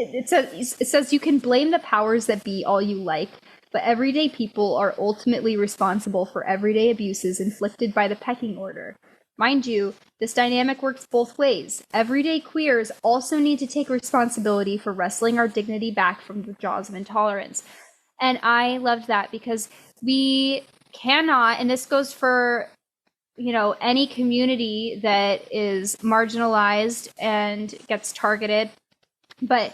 it says you can blame the powers that be all you like, but everyday people are ultimately responsible for everyday abuses inflicted by the pecking order. Mind you, this dynamic works both ways. Everyday queers also need to take responsibility for wresting our dignity back from the jaws of intolerance. And I loved that because we cannot, and this goes for any community that is marginalized and gets targeted, but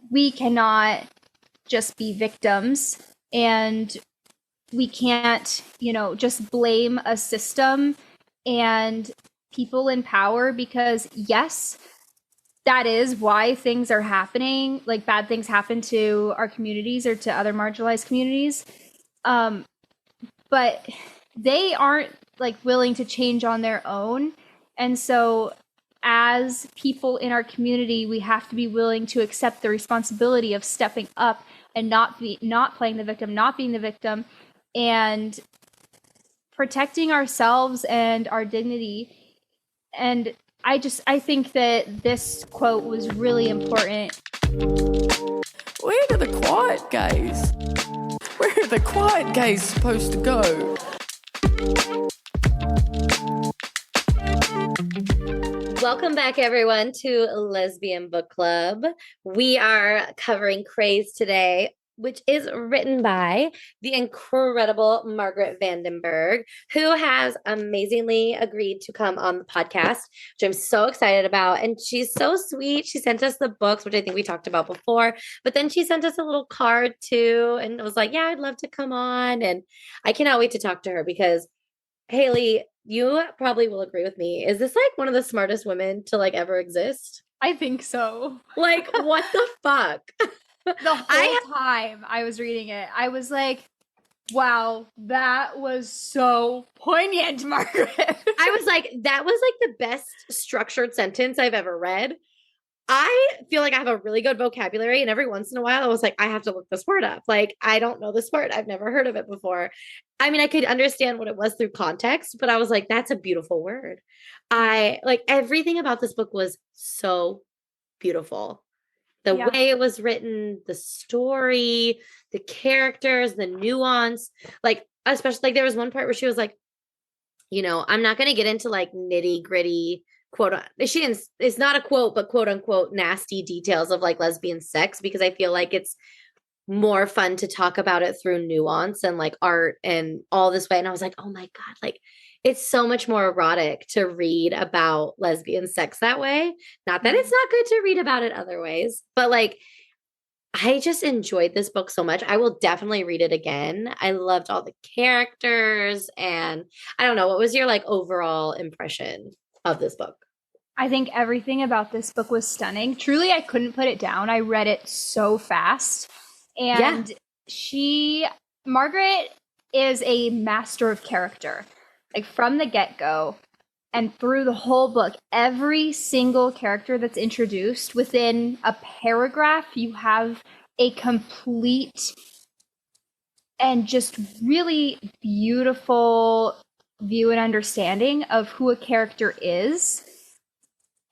we cannot just be victims, and we can't just blame a system and people in power, because yes, that is why things are happening, like bad things happen to our communities or to other marginalized communities, but they aren't like willing to change on their own. And so as people in our community, we have to be willing to accept the responsibility of stepping up and not playing the victim, not being the victim, and protecting ourselves and our dignity. And I think that this quote was really important. Where are the quiet gays? Where are the quiet gays supposed to go? Welcome back, everyone, to Lesbian Book Club. We are covering Craze today, which is written by the incredible Margaret Vandenburg, who has amazingly agreed to come on the podcast, which I'm so excited about. And she's so sweet. She sent us the books, which I think we talked about before, but then she sent us a little card too, and was like, yeah, I'd love to come on. And I cannot wait to talk to her because, Haley, you probably will agree with me. Is this like one of the smartest women to like ever exist? I think so. Like, what the fuck? The whole time I was reading it, I was like, wow, that was so poignant, Margaret. I was like, that was like the best structured sentence I've ever read. I feel like I have a really good vocabulary, and every once in a while I was like, I have to look this word up. Like, I don't know this word. I've never heard of it before. I mean, I could understand what it was through context, but I was like, that's a beautiful word. I like everything about this book was so beautiful. The way it was written, the story, the characters, the nuance, like, especially like there was one part where she was like, I'm not going to get into like nitty gritty quote. She didn't, it's not a quote, but quote unquote nasty details of like lesbian sex, because I feel like it's more fun to talk about it through nuance and like art and all this way. And I was like, oh my God, like it's so much more erotic to read about lesbian sex that way. Not that it's not good to read about it other ways, but like, I just enjoyed this book so much. I will definitely read it again. I loved all the characters, and I don't know, what was your like overall impression of this book? I think everything about this book was stunning. Truly, I couldn't put it down. I read it so fast. And Margaret is a master of character. Like from the get-go and through the whole book, every single character that's introduced within a paragraph, you have a complete and just really beautiful view and understanding of who a character is.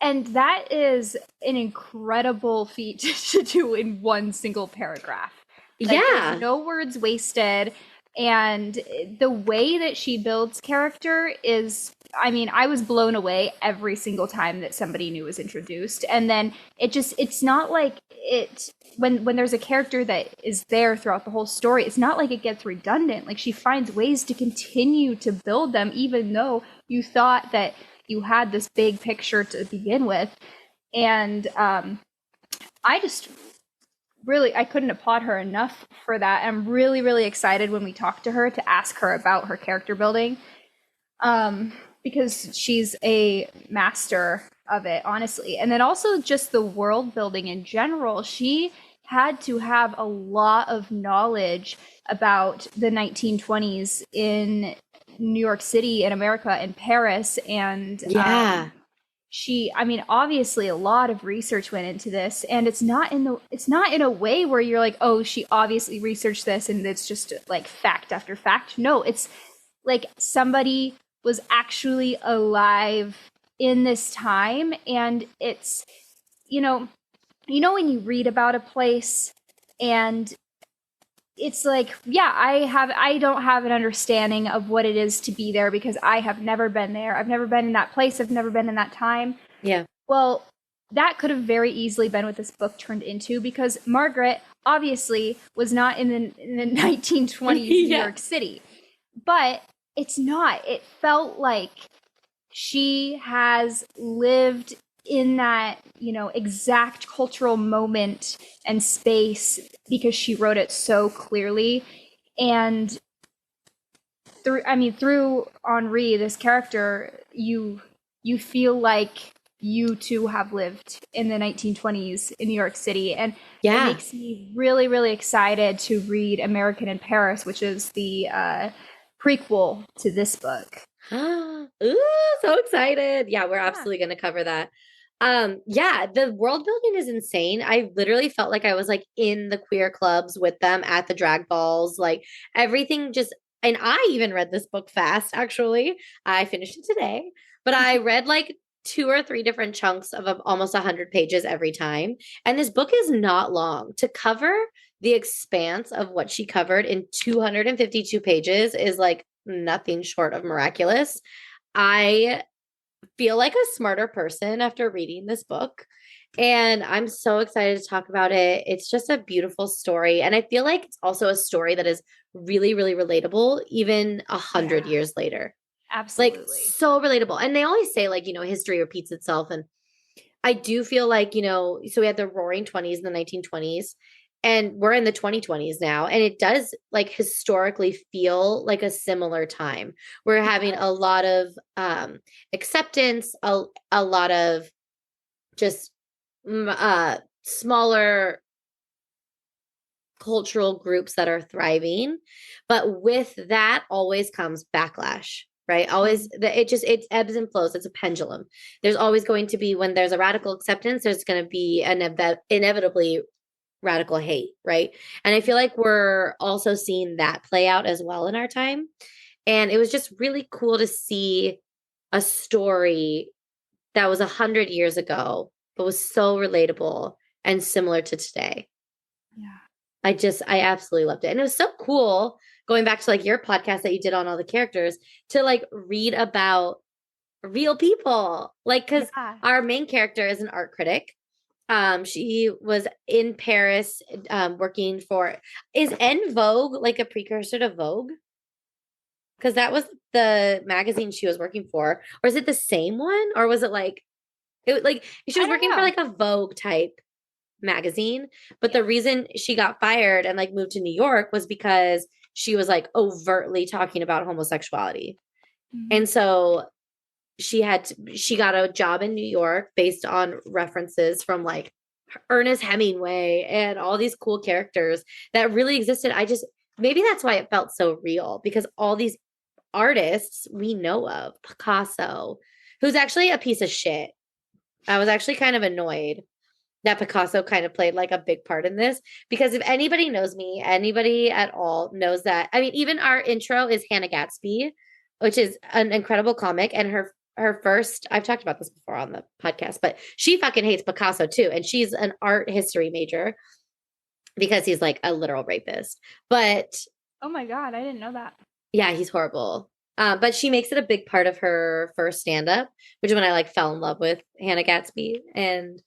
And that is an incredible feat to do in one single paragraph. Like, there's no words wasted. And the way that she builds character is, I mean, I was blown away every single time that somebody new was introduced. And then it's not like when there's a character that is there throughout the whole story, it's not like it gets redundant. Like, she finds ways to continue to build them, even though you thought that you had this big picture to begin with. And I couldn't applaud her enough for that. I'm really, really excited when we talk to her to ask her about her character building, because she's a master of it, honestly. And then also just the world building in general. She had to have a lot of knowledge about the 1920s in New York City, in America, in Paris. And obviously a lot of research went into this, and it's not in a way where you're like, oh, she obviously researched this and it's just like fact after fact. No, it's like somebody was actually alive in this time, and it's, you know, when you read about a place and it's like, yeah, I don't have an understanding of what it is to be there because I have never been there. I've never been in that place. I've never been in that time. Yeah. Well, that could have very easily been what this book turned into because Margaret obviously was not in the 1920s New Yeah. York City. But it's not. It felt like she has lived in that, you know, exact cultural moment and space because she wrote it so clearly. And through Henri, this character, you feel like you too have lived in the 1920s in New York City. And it makes me really, really excited to read American in Paris, which is the prequel to this book. Ooh, so excited. Yeah, we're absolutely going to cover that. Yeah, the world building is insane. I literally felt like I was like in the queer clubs with them at the drag balls, like everything just, and I even read this book fast, actually. I finished it today, but I read like 2 or 3 different chunks of almost 100 pages every time. And this book is not long. To cover the expanse of what she covered in 252 pages is like nothing short of miraculous. I feel like a smarter person after reading this book. And I'm so excited to talk about it. It's just a beautiful story. And I feel like it's also a story that is really, really relatable, even 100 years later. Absolutely. Like, so relatable. And they always say, like, you know, history repeats itself. And I do feel like, you know, so we had the roaring 20s in the 1920s, and we're in the 2020s now. And it does like historically feel like a similar time. We're having a lot of acceptance, a lot of just smaller cultural groups that are thriving. But with that always comes backlash, right? Always, it ebbs and flows. It's a pendulum. There's always going to be, when there's a radical acceptance, there's going to be inevitably radical hate, right? And I feel like we're also seeing that play out as well in our time. And it was just really cool to see a story that was 100 years ago, but was so relatable and similar to today. Yeah. I absolutely loved it. And it was so cool going back to like your podcast that you did on all the characters to like read about real people. Like, because our main character is an art critic. She was in Paris working for, is En Vogue like a precursor to Vogue? Because that was the magazine she was working for. Or is it the same one? Or was it like, she was working for like a Vogue type magazine, but the reason she got fired and like moved to New York was because she was like overtly talking about homosexuality. And so she got a job in New York based on references from like Ernest Hemingway and all these cool characters that really existed. Maybe that's why it felt so real, because all these artists we know of, Picasso, who's actually a piece of shit. I was actually kind of annoyed that Picasso kind of played like a big part in this, because if anybody knows me, anybody at all knows that. I mean, even our intro is Hannah Gatsby, which is an incredible comic. And her first, I've talked about this before on the podcast, but she fucking hates Picasso too. And she's an art history major because he's like a literal rapist. But oh my God, I didn't know that. Yeah, he's horrible. But she makes it a big part of her first stand-up, which is when I like fell in love with Hannah Gatsby. And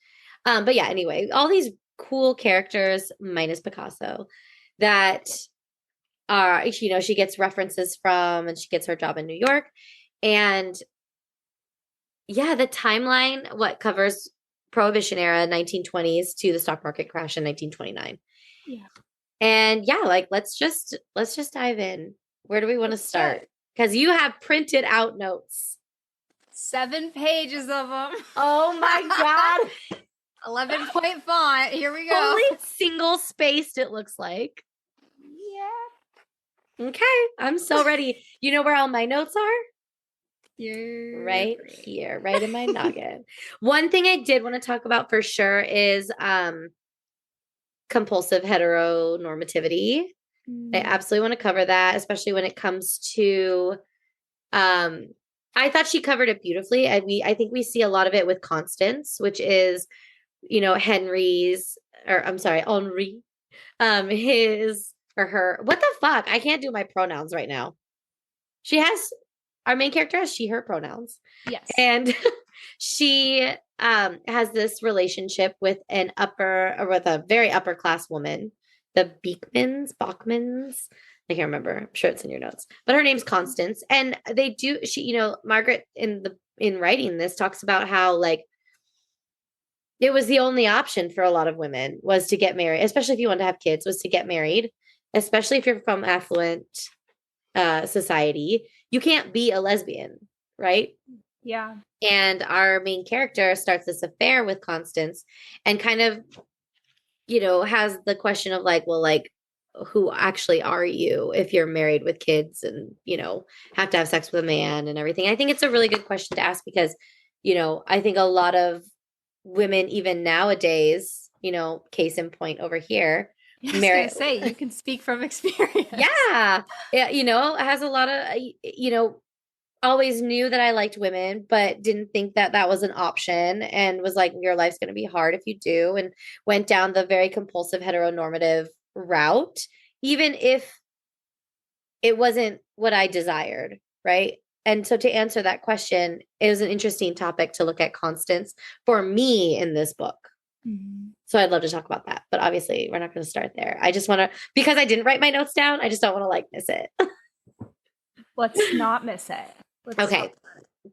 but yeah, anyway, all these cool characters minus Picasso that are, you know, she gets references from, and she gets her job in New York. And yeah, the timeline, what covers Prohibition era 1920s to the stock market crash in 1929. Yeah. And yeah, like let's just dive in. Where do we want to start? Because you have printed out notes. 7 pages of them. Oh my God. 11-point font. Here we go. Only single spaced, it looks like. Yeah. Okay. I'm so ready. You know where all my notes are? Here. Right here, right in my noggin. One thing I did want to talk about for sure is compulsive heteronormativity. I absolutely want to cover that, especially when it comes to I thought she covered it beautifully. I think we see a lot of it with Constance, which is Henry's, or I'm sorry, Henri, his or her. What the fuck? I can't do my pronouns right now. She has our main character has she, her pronouns. Yes. And she has this relationship with with a very upper class woman, the Bachmans. I can't remember. I'm sure it's in your notes. But her name's Constance. And Margaret in writing this talks about how like it was the only option for a lot of women was to get married, especially if you want to have kids, was to get married, especially if you're from affluent society. You can't be a lesbian, right? Yeah. And our main character starts this affair with Constance and kind of, has the question of like, well, like, who actually are you if you're married with kids and, have to have sex with a man and everything? I think it's a really good question to ask because, I think a lot of women, even nowadays, case in point over here, I was gonna say, you can speak from experience. Yeah. Has a lot of, always knew that I liked women, but didn't think that that was an option and was like, your life's going to be hard if you do. And went down the very compulsive heteronormative route, even if it wasn't what I desired. Right. And so to answer that question, it was an interesting topic to look at Constance for me in this book. Mm-hmm. So I'd love to talk about that, but obviously we're not going to start there. I just want to, because I didn't write my notes down, I just don't want to like miss it. Let's not miss it. Okay.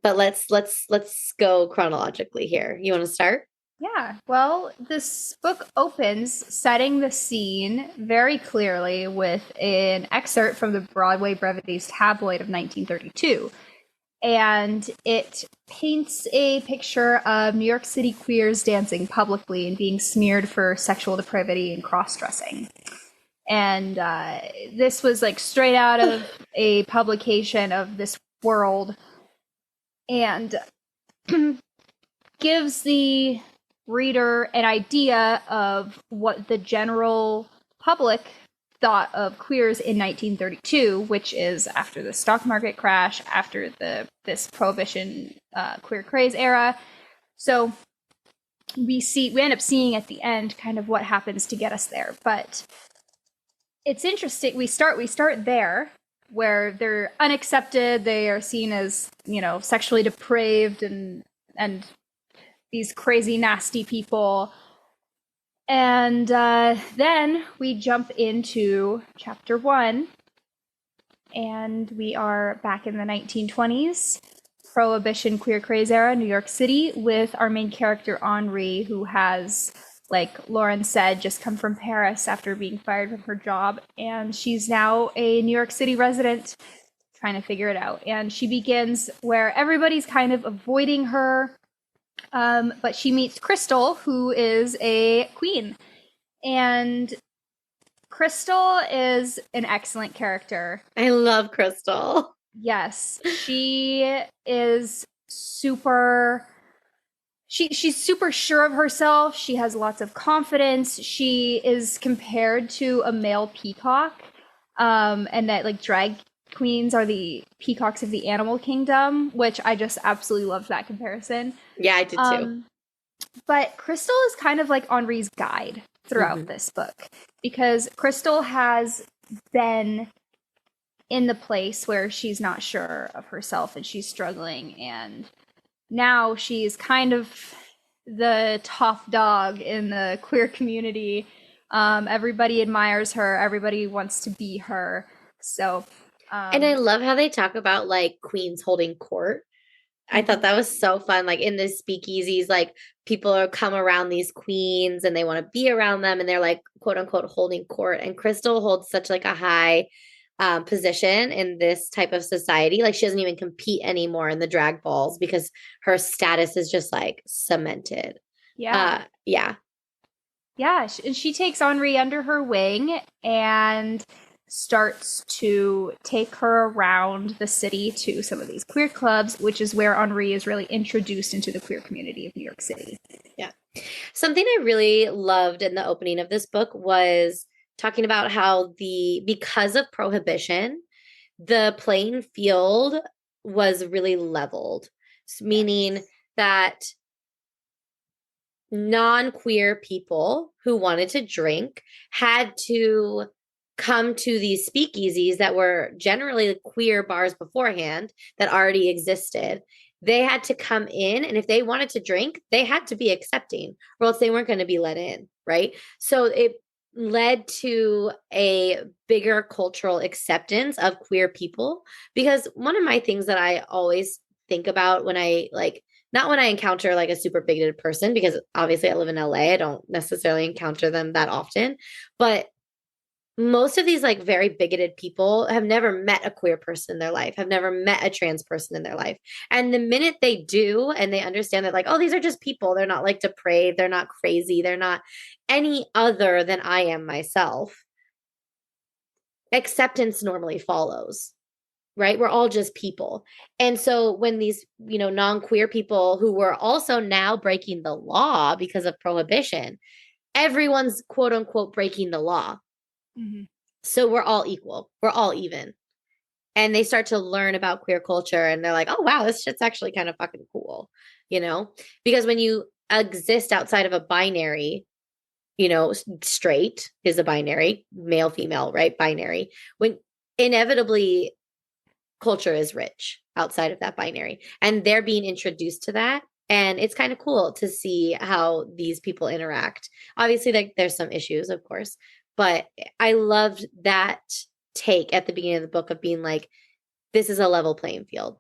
But let's go chronologically here. You want to start? Yeah. Well, this book opens setting the scene very clearly with an excerpt from the Broadway Brevities tabloid of 1932. And it paints a picture of New York City queers dancing publicly and being smeared for sexual depravity and cross-dressing. And this was like straight out of a publication of This World, and gives the reader an idea of what the general public thought of queers in 1932, which is after the stock market crash, after this prohibition queer craze era. So we end up seeing at the end kind of what happens to get us there. But it's interesting. We start there where they're unaccepted. They are seen as, sexually depraved and these crazy, nasty people. And then we jump into chapter 1, and we are back in the 1920s, Prohibition Queer Craze era, New York City, with our main character, Henri, who has, like Lauren said, just come from Paris after being fired from her job. And she's now a New York City resident trying to figure it out. And she begins where everybody's kind of avoiding her. But she meets Crystal, who is a queen. And Crystal is an excellent character. I love Crystal. Yes, she is super... She's super sure of herself. She has lots of confidence. She is compared to a male peacock, and that like drag queens are the peacocks of the animal kingdom, which I just absolutely loved that comparison. Yeah, I did too. But Crystal is kind of like Henri's guide throughout this book, because Crystal has been in the place where she's not sure of herself and she's struggling, and now she's kind of the top dog in the queer community. Everybody admires her. Everybody wants to be her. So, and I love how they talk about like queens holding court. I thought that was so fun. Like in the speakeasies, like people are come around these queens and they want to be around them, and they're like quote unquote holding court. And Crystal holds such like a high position in this type of society. Like she doesn't even compete anymore in the drag balls because her status is just like cemented. Yeah. Yeah. And she takes Henri under her wing and starts to take her around the city to some of these queer clubs, which is where Henri is really introduced into the queer community of New York City. Yeah. Something I really loved in the opening of this book was talking about how because of prohibition, the playing field was really leveled, meaning that non-queer people who wanted to drink had to come to these speakeasies that were generally queer bars beforehand that already existed. They had to come in, and if they wanted to drink, they had to be accepting, or else they weren't going to be let in, right? So it led to a bigger cultural acceptance of queer people. Because one of my things that I always think about when I like, not when I encounter like a super bigoted person, because obviously I live in LA, I don't necessarily encounter them that often, but most of these like very bigoted people have never met a queer person in their life, have never met a trans person in their life. And the minute they do, and they understand that like, oh, these are just people, they're not like depraved, they're not crazy, they're not any other than I am myself, acceptance normally follows, right? We're all just people. And so when these, non-queer people who were also now breaking the law because of prohibition, everyone's quote unquote breaking the law. Mm-hmm. So we're all equal. We're all even. And they start to learn about queer culture and they're like, oh, wow, this shit's actually kind of fucking cool, Because when you exist outside of a binary, straight is a binary, male, female, right? Binary. When inevitably culture is rich outside of that binary, and they're being introduced to that. And it's kind of cool to see how these people interact. Obviously, like there's some issues, of course, but I loved that take at the beginning of the book of being like, this is a level playing field.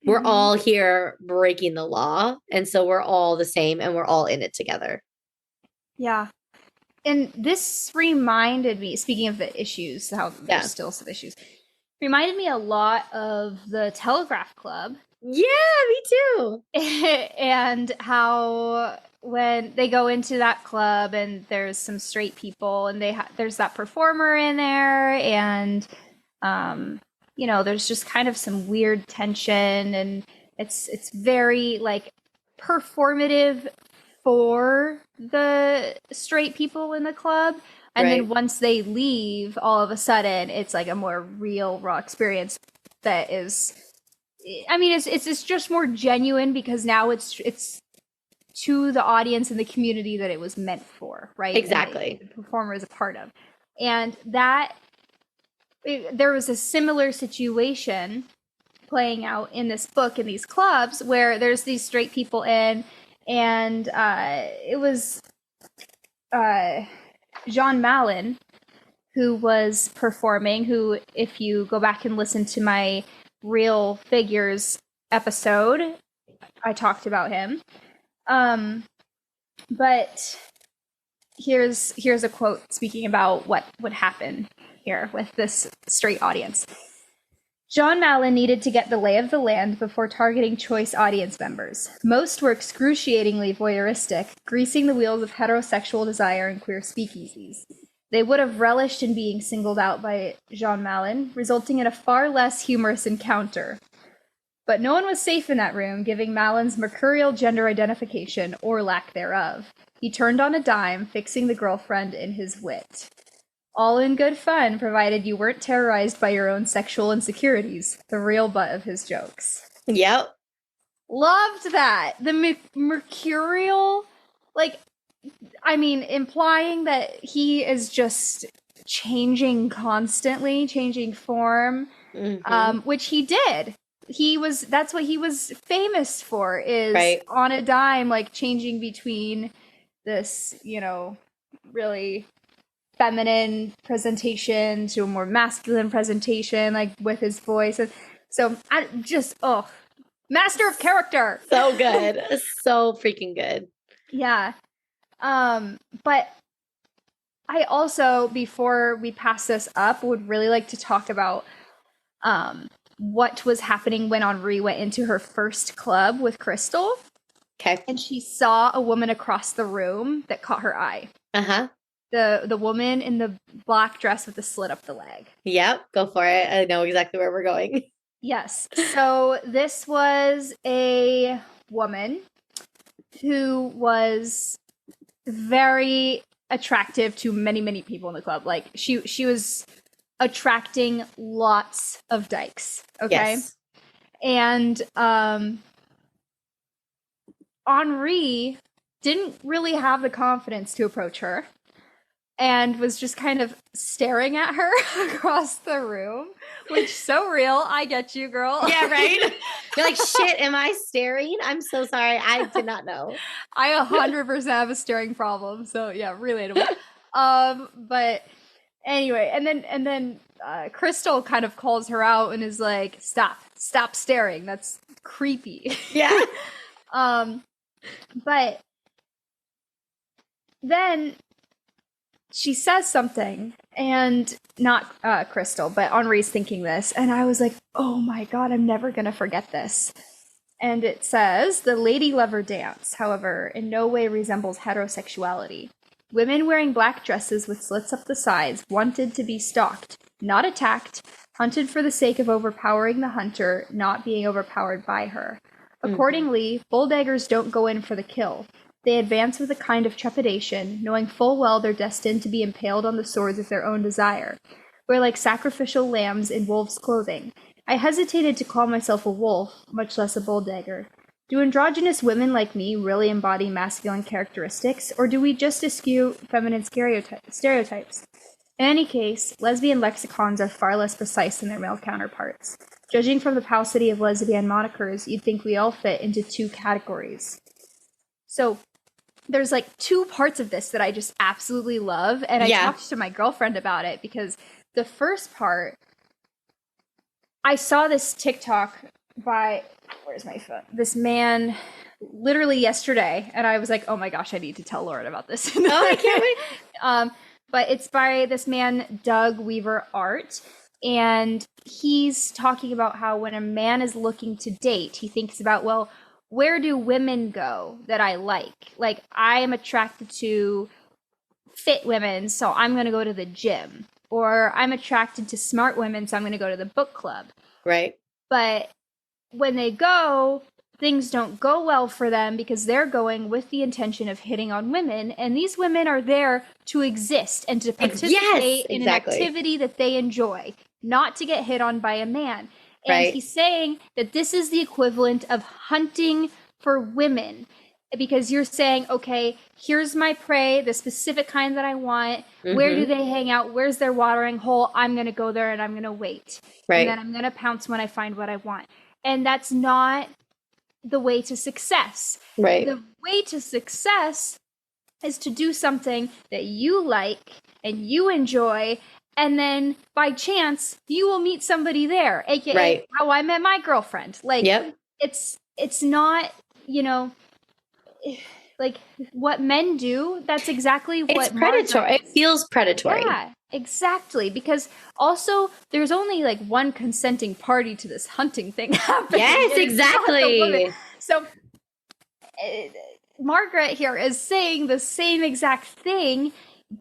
We're all here breaking the law. And so we're all the same and we're all in it together. Yeah. And this reminded me, speaking of the issues, how there's still some issues, reminded me a lot of the Telegraph Club. Yeah, me too. And how when they go into that club and there's some straight people and there's that performer in there, and there's just kind of some weird tension, and it's very like performative for the straight people in the club. And then once they leave, all of a sudden it's like a more real, raw experience that is, I mean, it's just more genuine because now it's to the audience and the community that it was meant for, right? Exactly. The performer is a part of. And there was a similar situation playing out in this book in these clubs where there's these straight people in, and it was John Mallon who was performing, who, if you go back and listen to my Real Figures episode, I talked about him. But here's a quote speaking about what would happen here with this straight audience. John Mallon needed to get the lay of the land before targeting choice audience members. Most were excruciatingly voyeuristic, greasing the wheels of heterosexual desire in queer speakeasies. They would have relished in being singled out by John Mallon, resulting in a far less humorous encounter. But no one was safe in that room, giving Mallon's mercurial gender identification, or lack thereof. He turned on a dime, fixing the girlfriend in his wit. All in good fun, provided you weren't terrorized by your own sexual insecurities. The real butt of his jokes. Yep. Loved that. The mercurial, implying that he is just changing constantly, changing form, which he did. That's what he was famous for, is on a dime, changing between this, really feminine presentation to a more masculine presentation, with his voice. And so I just, master of character. So good. So freaking good. Yeah. But I also, before we pass this up, would really like to talk about what was happening when Henri went into her first club with Crystal. Okay. And she saw a woman across the room that caught her eye. Uh-huh. The woman in the black dress with the slit up the leg. Yep, go for it. I know exactly where we're going. Yes. So this was a woman who was very attractive to many, many people in the club. She was attracting lots of dykes. Okay. Yes. And Henri didn't really have the confidence to approach her and was just kind of staring at her across the room, which so real. I get you, girl. Yeah, right? You're like, shit, am I staring? I'm so sorry. I did not know. I 100% have a staring problem. So yeah, relatable. But anyway, and then Crystal kind of calls her out and is like, stop staring. That's creepy. Yeah. But then she says something, and not Crystal, but Henri's thinking this, and I was like, oh my god, I'm never gonna forget this. And it says, the lady lover dance, however, in no way resembles heterosexuality. Women wearing black dresses with slits up the sides wanted to be stalked, not attacked, hunted for the sake of overpowering the hunter, not being overpowered by her. Accordingly, bulldaggers don't go in for the kill. They advance with a kind of trepidation, knowing full well they're destined to be impaled on the swords of their own desire. We're like sacrificial lambs in wolves' clothing. I hesitated to call myself a wolf, much less a bulldagger. Do androgynous women like me really embody masculine characteristics, or do we just eschew feminine stereotypes? In any case, lesbian lexicons are far less precise than their male counterparts. Judging from the paucity of lesbian monikers, you'd think we all fit into 2 categories. So there's like 2 parts of this that I just absolutely love, and I talked to my girlfriend about it because the first part, I saw this TikTok by, where's my phone? This man literally yesterday, and I was like, oh my gosh, I need to tell Lauren about this. Oh, I can't wait. But it's by this man, Doug Weaver Art, and he's talking about how when a man is looking to date, he thinks about, well, where do women go that I like? Like, I am attracted to fit women, so I'm going to go to the gym. Or I'm attracted to smart women, so I'm going to go to the book club. Right. But when they go, things don't go well for them because they're going with the intention of hitting on women. And these women are there to exist and to participate in an activity that they enjoy, not to get hit on by a man. And he's saying that this is the equivalent of hunting for women, because you're saying, okay, here's my prey, the specific kind that I want. Where do they hang out? Where's their watering hole? I'm going to go there and I'm going to wait. And then I'm going to pounce when I find what I want. And that's not the way to success. The way to success is to do something that you like and you enjoy, and then by chance you will meet somebody there, aka how I met my girlfriend. Like, it's not, you know, like what men do. That's exactly what it's predatory. It feels predatory. Yeah, exactly. Because also there's only like one consenting party to this hunting thing happening. Yes, exactly. So Margaret here is saying the same exact thing,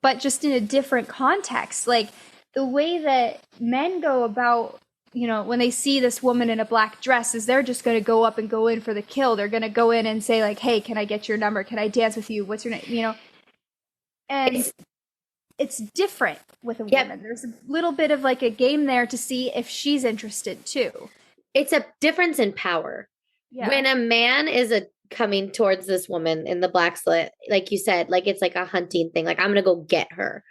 but just in a different context. Like the way that men go about, you know, when they see this woman in a black dress, is they're just going to go up and go in for the kill. They're going to go in and say like, hey, can I get your number? Can I dance with you? What's your name? You know, and it's different with a woman. There's a little bit of like a game there to see if she's interested too. It's a difference in power. Yeah. When a man is coming towards this woman in the black slit, like you said, like it's like a hunting thing. Like, I'm going to go get her.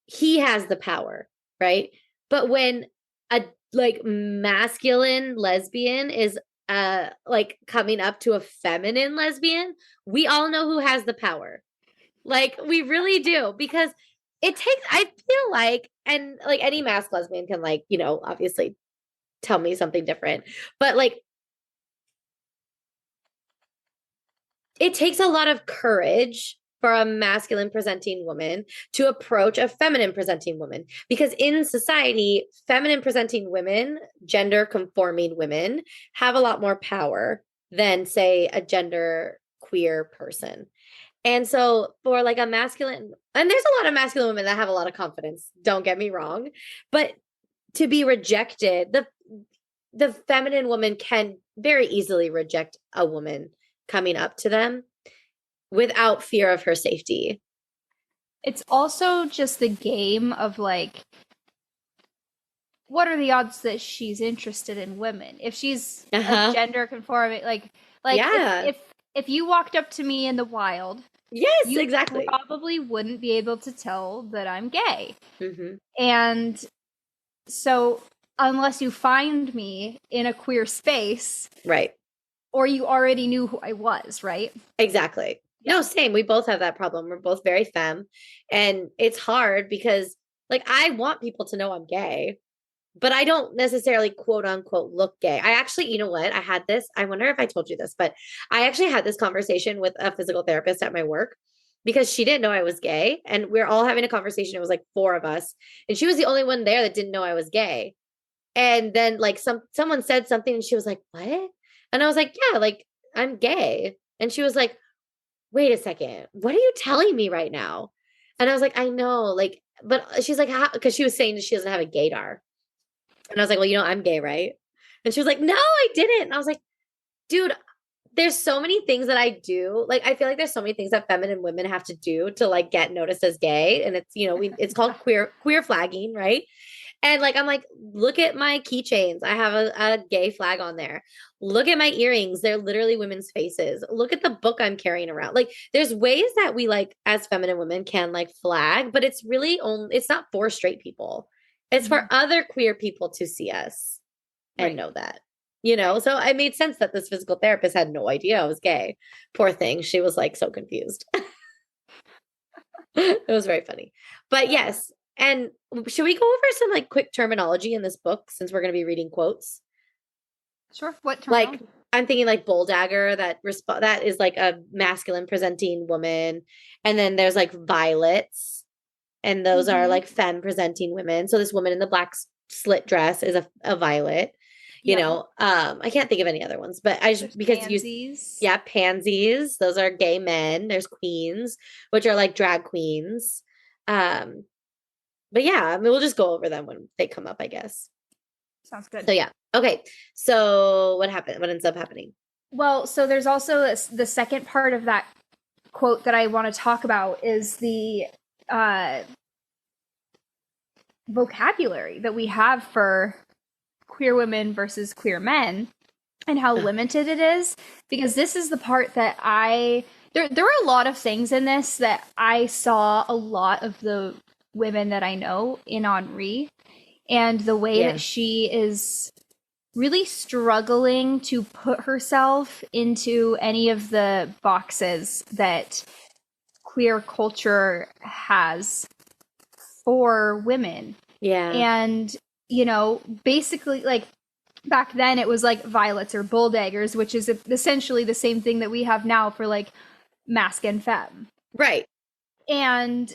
He has the power, right? But when a like masculine lesbian is like coming up to a feminine lesbian, we all know who has the power. Like, we really do, because it takes, I feel like, and like any masked lesbian can, like, you know, obviously tell me something different, but like it takes a lot of courage for a masculine presenting woman to approach a feminine presenting woman, because in society, feminine presenting women, gender conforming women, have a lot more power than, say, a gender queer person. And so for like a masculine, and there's a lot of masculine women that have a lot of confidence, don't get me wrong, but to be rejected, the feminine woman can very easily reject a woman coming up to them without fear of her safety. It's also just the game of like, what are the odds that she's interested in women? If she's a gender conforming, like yeah. if if you walked up to me in the wild, Yes, you exactly. probably wouldn't be able to tell that I'm gay. Mm-hmm. And so, unless you find me in a queer space, Right. or you already knew who I was, right? Exactly. Yeah. No, same. We both have that problem. We're both very femme. And it's hard because, like, I want people to know I'm gay, but I don't necessarily quote unquote look gay. I actually, you know what? I had this. I wonder if I told you this, but I actually had this conversation with a physical therapist at my work because she didn't know I was gay. And we are all having a conversation. It was like four of us. And she was the only one there that didn't know I was gay. And then like someone said something and she was like, "What?" And I was like, "Yeah, like I'm gay." And she was like, "Wait a second. What are you telling me right now?" And I was like, "I know." Like, but she's like, "How?" Because she was saying that she doesn't have a gaydar. And I was like, "Well, I'm gay, right?" And she was like, "No, I didn't." And I was like, "Dude, there's so many things that I do. Like, I feel like there's so many things that feminine women have to do to like get noticed as gay. And it's, it's called queer flagging, right?" And like, I'm like, look at my keychains. I have a gay flag on there. Look at my earrings. They're literally women's faces. Look at the book I'm carrying around. Like, there's ways that we like as feminine women can like flag, but it's really only, it's not for straight people. It's for other queer people to see us and know that, So it made sense that this physical therapist had no idea I was gay. Poor thing. She was like so confused. It was very funny. But yes. And should we go over some like quick terminology in this book since we're going to be reading quotes? Sure. What Like terminology? I'm thinking like bull dagger that is like a masculine presenting woman. And then there's like violets and those are like femme presenting women. So this woman in the black slit dress is a violet. Yeah. I can't think of any other ones, but I just There's because pansies. yeah, pansies, those are gay men. There's queens, which are like drag queens. Um, but yeah, I mean, we'll just go over them when they come up, I guess. Sounds good. So yeah. Okay. So what happened? What ends up happening? Well, so there's also the second part of that quote that I want to talk about is the vocabulary that we have for queer women versus queer men and how limited it is, because this is the part that there were a lot of things in this that I saw a lot of the women that I know in Henri, and the way that she is really struggling to put herself into any of the boxes that queer culture has for women. Yeah. And, basically, like, back then it was like violets or bull daggers, which is essentially the same thing that we have now for like masc and femme. Right. And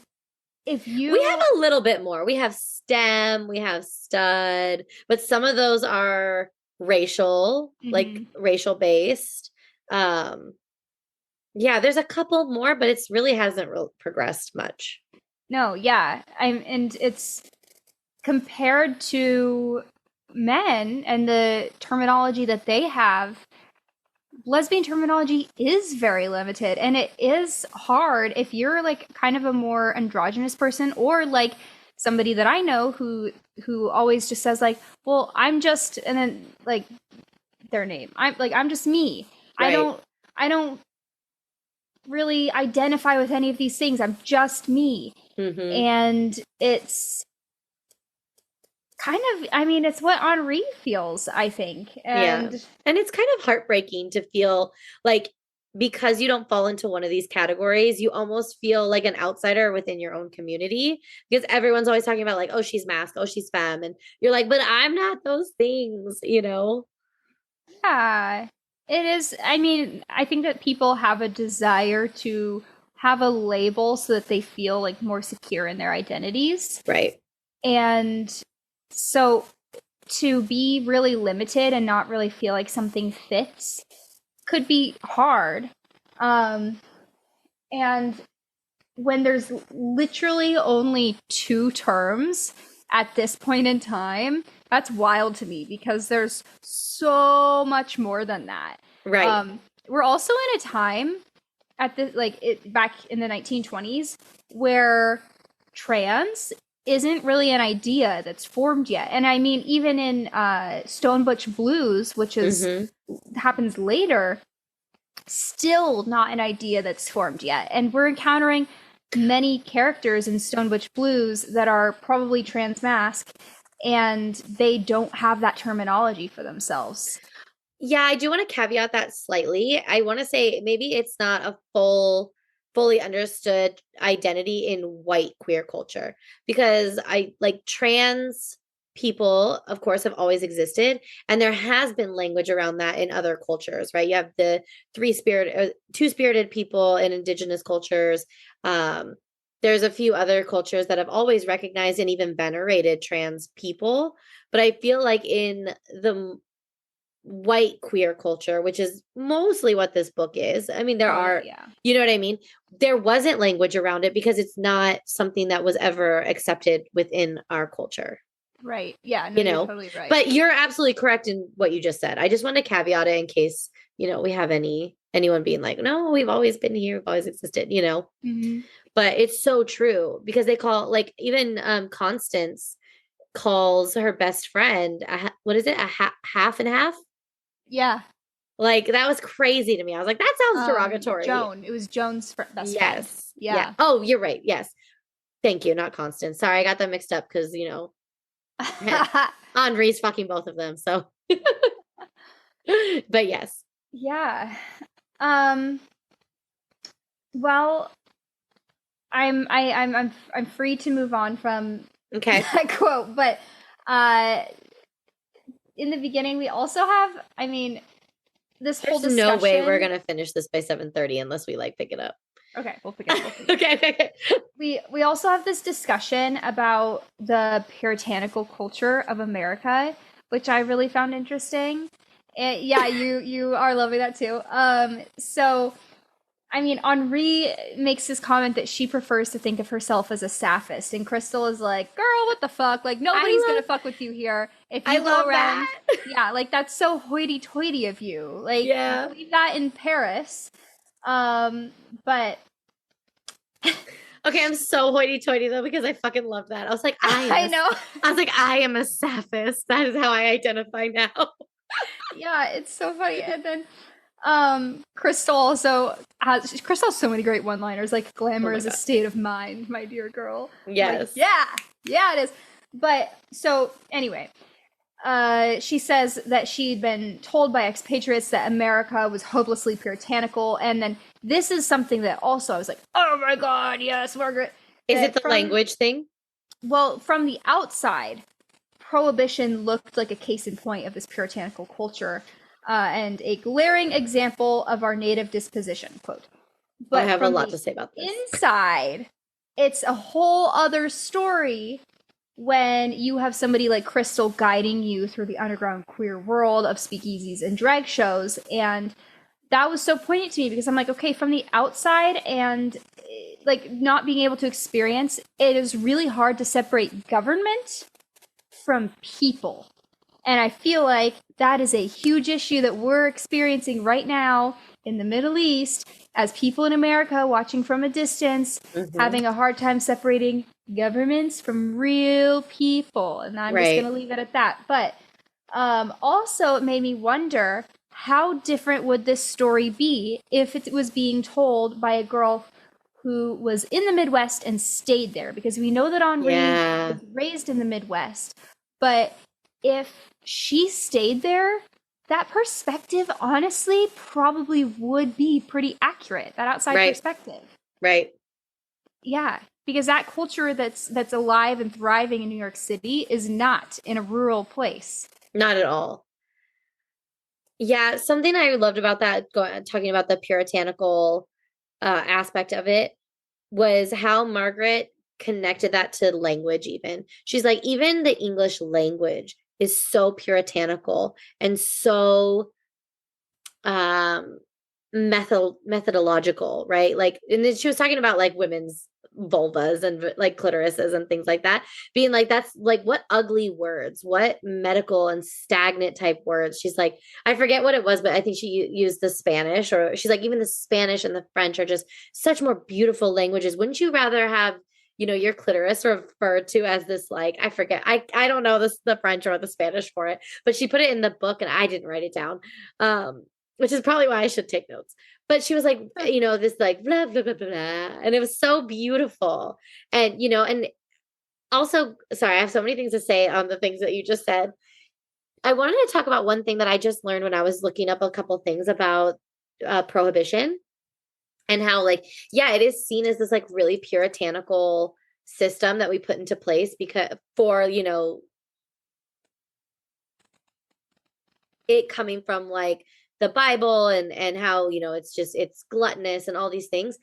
we have a little bit more. We have STEM, we have stud, but some of those are racial, like racial based. Yeah, there's a couple more, but it's really hasn't progressed much. No, yeah. And it's compared to men and the terminology that they have, lesbian terminology is very limited, and it is hard if you're like kind of a more androgynous person, or like somebody that I know who always just says like, well, I'm just, and then like their name, I'm just me. Right. I don't really identify with any of these things. I'm just me. And it's kind of, I mean, it's what Henri feels, I think. And it's kind of heartbreaking to feel like, because you don't fall into one of these categories, you almost feel like an outsider within your own community, because everyone's always talking about like, oh, she's masc, oh, she's femme. And you're like, but I'm not those things, Yeah, it is. I mean, I think that people have a desire to have a label so that they feel like more secure in their identities. Right. And so to be really limited and not really feel like something fits could be hard. And when there's literally only 2 terms at this point in time, that's wild to me, because there's so much more than that. Right. We're also in a time at the back in the 1920s where trans isn't really an idea that's formed yet. And I mean, even in Stone Butch Blues, which is happens later, still not an idea that's formed yet. And we're encountering many characters in Stone Witch Blues that are probably transmasc, and they don't have that terminology for themselves. Yeah, I do want to caveat that slightly. I want to say maybe it's not a fully understood identity in white queer culture, because I like trans people, of course, have always existed, and there has been language around that in other cultures, right? You have the two-spirited people in indigenous cultures. There's a few other cultures that have always recognized and even venerated trans people, but I feel like in the white queer culture, which is mostly what this book is. I mean, there are, you know what I mean? There wasn't language around it because it's not something that was ever accepted within our culture. Right. Yeah. No, you're totally right. But you're absolutely correct in what you just said. I just want to caveat it in case, we have anyone being like, no, we've always been here, we've always existed, Mm-hmm. But it's so true because they call, like, even Constance calls her best friend, what is it? Half and half? Yeah. Like, that was crazy to me. I was like, that sounds derogatory. Joan. It was Joan's best friend. Yes. Yeah. Oh, you're right. Yes. Thank you. Not Constance. Sorry, I got them mixed up because, Henri's fucking both of them. So, but yes. Yeah. Well, I'm free to move on from that quote, but in the beginning we also have, this whole discussion. No way we're gonna finish this by 7:30 unless we pick it up. Okay, we'll pick it up. Okay. We also have this discussion about the puritanical culture of America, which I really found interesting. And yeah, you are loving that too. So Henri makes this comment that she prefers to think of herself as a sappist, and Crystal is like, girl, what the fuck? Like, nobody's gonna fuck with you here. If you go around, yeah, like, that's so hoity-toity of you. Like, yeah. believe that in Paris. But okay, I'm so hoity-toity though because I fucking love that. I was like, I was like, I am a sappist. That is how I identify now. Yeah, it's so funny. And then Crystal also has so many great one-liners, like, glamour is a state of mind, my dear girl. Yes. Like, yeah, it is. But so anyway, she says that she'd been told by expatriates that America was hopelessly puritanical, and then this is something that also I was like, oh my god, yes, Margaret. Is it the language thing? Well, from the outside, Prohibition looked like a case in point of this puritanical culture, and a glaring example of our native disposition, quote. But I have a lot to say about this. Inside, it's a whole other story when you have somebody like Crystal guiding you through the underground queer world of speakeasies and drag shows. And that was so poignant to me because I'm like, okay, from the outside and like not being able to experience, it is really hard to separate government from people. And I feel like that is a huge issue that we're experiencing right now in the Middle East as people in America watching from a distance, having a hard time separating governments from real people. And I'm just going to leave it at that. But also it made me wonder, how different would this story be if it was being told by a girl who was in the Midwest and stayed there? Because we know that Henri was raised in the Midwest. But if she stayed there, that perspective, honestly, probably would be pretty accurate. That outside perspective. Right. Yeah, because that culture that's alive and thriving in New York City is not in a rural place. Not at all. Yeah, something I loved about that, talking about the puritanical aspect of it, was how Margaret connected that to language even. She's like, even the English language is so puritanical and so methodological, right? Like, and then she was talking about like women's vulvas and like clitorises and things like that, being like, that's like, what ugly words, what medical and stagnant type words. She's like, I forget what it was, but I think she used the Spanish, or she's like, even the Spanish and the French are just such more beautiful languages. Wouldn't you rather have your clitoris referred to as this, like, I forget, I don't know the French or the Spanish for it, but she put it in the book and I didn't write it down. which is probably why I should take notes. But she was like, you know, this like blah, blah, blah, blah, blah. And it was so beautiful. And, you know, and also, sorry, I have so many things to say on the things that you just said. I wanted to talk about one thing that I just learned when I was looking up a couple things about prohibition and how, like, yeah, it is seen as this like really puritanical system that we put into place because for, you know, it coming from like the Bible and how, you know, it's gluttonous and all these things,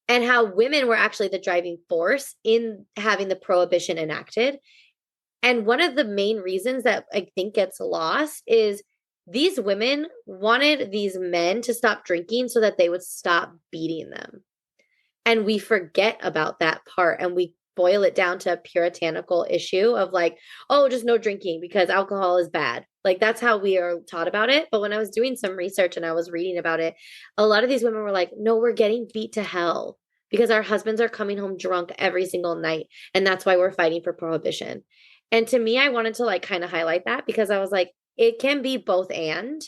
and how women were actually the driving force in having the prohibition enacted. And one of the main reasons that I think gets lost is these women wanted these men to stop drinking so that they would stop beating them. And we forget about that part and we boil it down to a puritanical issue of like, oh, just no drinking because alcohol is bad. Like that's how we are taught about it. But when I was doing some research and I was reading about it, a lot of these women were like, no, we're getting beat to hell because our husbands are coming home drunk every single night. And that's why we're fighting for prohibition. And to me, I wanted to like kind of highlight that because I was like, it can be both and,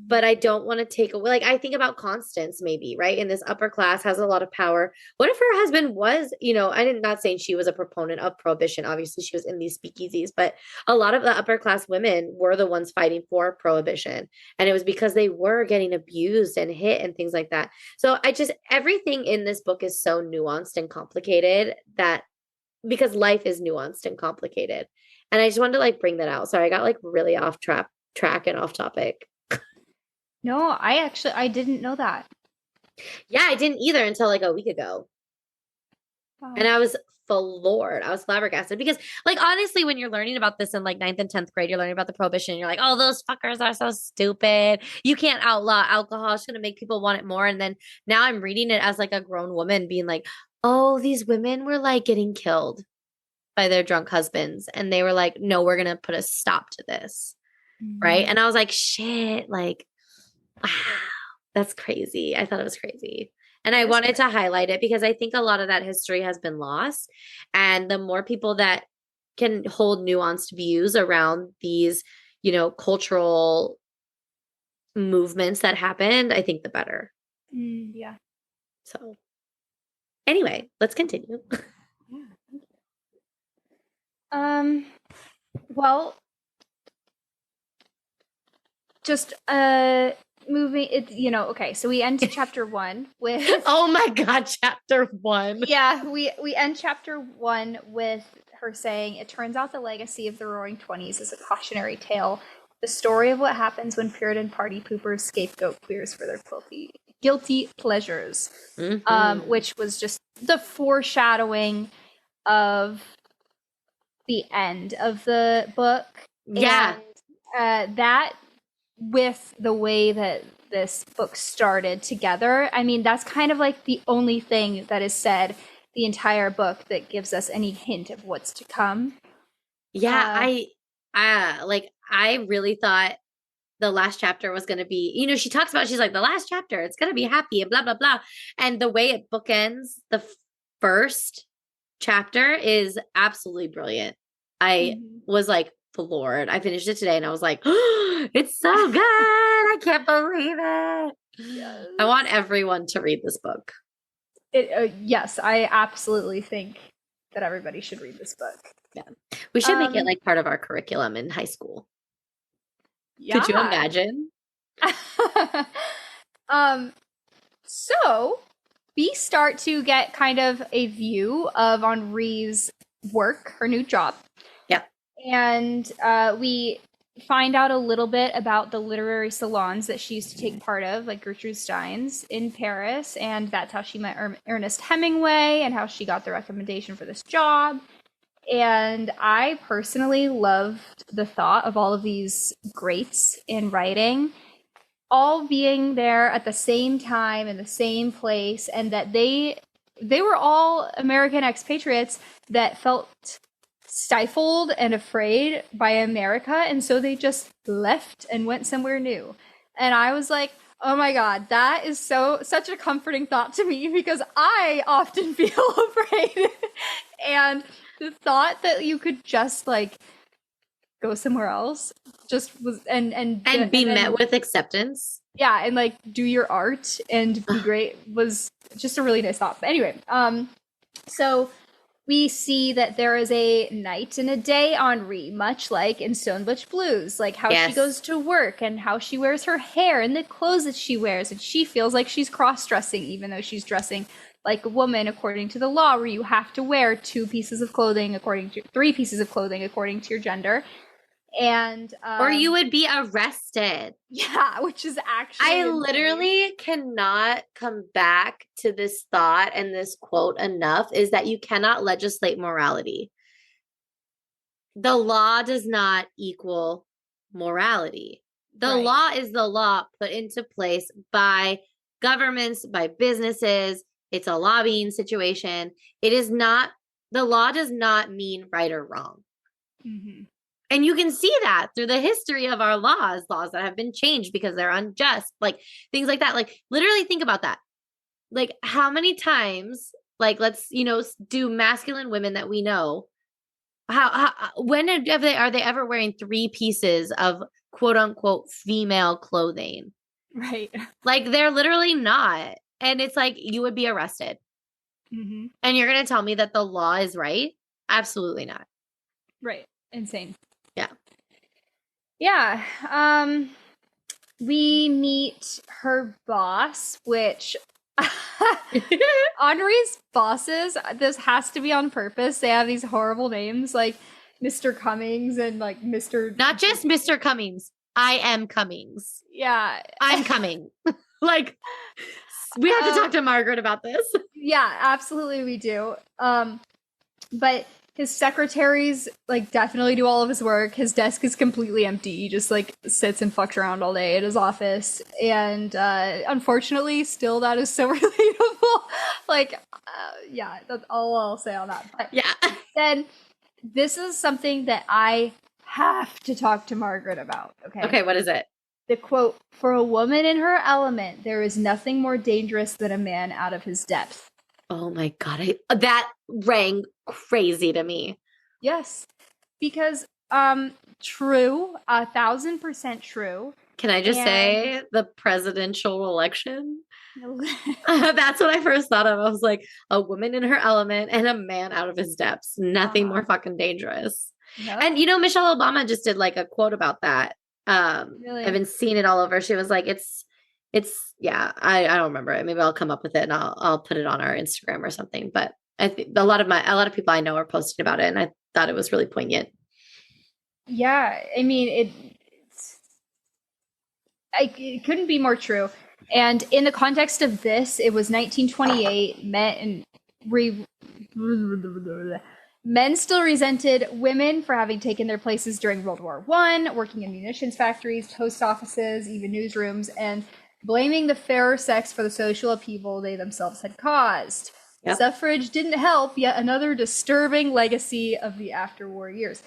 but I don't want to take away. Like, I think about Constance, maybe, right? In this upper class has a lot of power. What if her husband was, you know, I did not saying she was a proponent of prohibition. Obviously, she was in these speakeasies, but a lot of the upper class women were the ones fighting for prohibition. And it was because they were getting abused and hit and things like that. So everything in this book is so nuanced and complicated that because life is nuanced and complicated. And I just wanted to like bring that out. Sorry, I got like really off track and off topic. No, I didn't know that. Yeah, I didn't either until like a week ago. Wow. And I was floored. I was flabbergasted because like honestly, when you're learning about this in like 9th and 10th grade, you're learning about the prohibition. You're like, oh, those fuckers are so stupid. You can't outlaw alcohol. It's gonna make people want it more. And then now I'm reading it as like a grown woman being like, oh, these women were like getting killed by their drunk husbands. And they were like, no, we're gonna put a stop to this. Right. And I was like, shit, like, wow, that's crazy. I thought it was crazy. And I wanted to highlight it because I think a lot of that history has been lost. And the more people that can hold nuanced views around these, you know, cultural movements that happened, I think the better. Yeah. So anyway, let's continue. Well, just moving it, you know, okay, so we end chapter 1 with oh my god, chapter 1. Yeah, we end chapter 1 with her saying, it turns out the legacy of the Roaring Twenties is a cautionary tale, the story of what happens when Puritan party poopers scapegoat queers for their guilty pleasures. Which was just the foreshadowing of the end of the book. Yeah. And that with the way that this book started together, I mean, that's kind of like the only thing that is said the entire book that gives us any hint of what's to come. Yeah, I really thought the last chapter was going to be, you know, she talks about, she's like, the last chapter, it's going to be happy and blah, blah, blah. And the way it bookends the first chapter is absolutely brilliant. I was like floored. I finished it today and I was like, oh, it's so good. I can't believe it. Yes. I want everyone to read this book. Yes, I absolutely think that everybody should read this book. Yeah. We should make it like part of our curriculum in high school. Yeah. Could you imagine? So we start to get kind of a view of Henri's work, her new job. Yeah. And we find out a little bit about the literary salons that she used to take part of, like Gertrude Stein's in Paris. And that's how she met Ernest Hemingway and how she got the recommendation for this job. And I personally loved the thought of all of these greats in writing all being there at the same time in the same place, and that they were all American expatriates that felt stifled and afraid by America, and so they just left and went somewhere new. And I was like, oh my god, that is such a comforting thought to me, because I often feel afraid. And the thought that you could just like go somewhere else just was and be met with acceptance. Yeah, and like do your art and be great was just a really nice thought. But anyway, so we see that there is a night and a day Henri, much like in Stone Butch Blues, like how she Yes. goes to work and how she wears her hair and the clothes that she wears, and she feels like she's cross-dressing, even though she's dressing like a woman according to the law, where you have to wear three pieces of clothing according to your gender. And Or you would be arrested. yeah, which is actually I insane. literally cannot come back to this thought and this quote enough, is that you cannot legislate morality. The law does not equal morality. The Right. law is the law put into place by governments, by businesses. It's a lobbying situation. It is not, the law does not mean right or wrong. Mm-hmm. And you can see that through the history of our laws that have been changed because they're unjust, like things like that. Like literally think about that. Like how many times, like let's, do masculine women that we know, when are they ever wearing three pieces of quote unquote female clothing? Right. Like they're literally not. And it's like, you would be arrested. Mm-hmm. And you're going to tell me that the law is right? Absolutely not. Right. Insane. Yeah. Yeah. We meet her boss, which Henri's bosses, this has to be on purpose. They have these horrible names like Mr. Cummings and like Mr. Not just Mr. Cummings. I am Cummings. Yeah. I'm coming. Like, we have to talk to Margaret about this. Yeah, absolutely we do. But his secretaries like definitely do all of his work. His desk is completely empty. He just like sits and fucks around all day at his office. And unfortunately, still that is so relatable. Like, yeah, that's all I'll say on that. But Yeah. then this is something that I have to talk to Margaret about. Okay. Okay, what is it? The quote, "For a woman in her element, there is nothing more dangerous than a man out of his depth." Oh my God. That rang crazy to me. Yes. Because, true, 1,000% true. Can I just And- say the presidential election? That's what I first thought of. I was like, a woman in her element and a man out of his depths. Nothing more fucking dangerous. Yep. And Michelle Obama just did like a quote about that. Really? I've been seeing it all over. She was like, it's yeah, I don't remember it. Maybe I'll come up with it and I'll put it on our Instagram or something. But I think a lot of people I know are posting about it, and I thought it was really poignant. Yeah, I mean, it couldn't be more true. And in the context of this, it was 1928. Men still resented women for having taken their places during World War I, working in munitions factories, post offices, even newsrooms, and blaming the fairer sex for the social upheaval they themselves had caused. Yep. Suffrage didn't help, yet another disturbing legacy of the after-war years.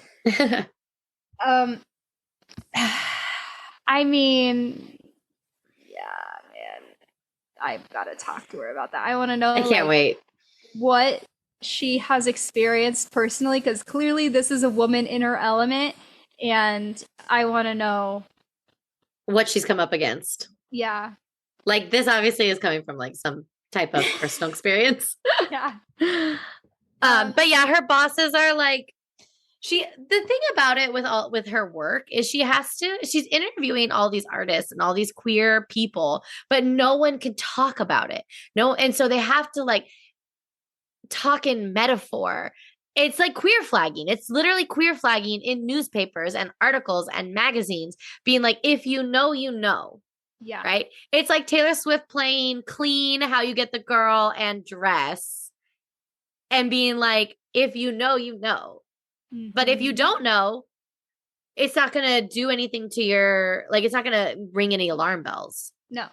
I mean, yeah, man, I've got to talk to her about that. I want to know. I can't wait. What she has experienced personally, because clearly this is a woman in her element, and I want to know What she's come up against. Yeah. Like this obviously is coming from like some type of personal experience. Yeah. But yeah, her bosses are like, the thing about it with her work is she's interviewing all these artists and all these queer people, but no one can talk about it. No. And so they have to like talk in metaphor. It's like queer flagging. It's literally queer flagging in newspapers and articles and magazines, being like, if you know, you know. Yeah. Right. It's like Taylor Swift playing Clean, How You Get the Girl, and Dress, and being like, if you know, you know. Mm-hmm. But if you don't know, it's not going to do anything to it's not going to ring any alarm bells. No.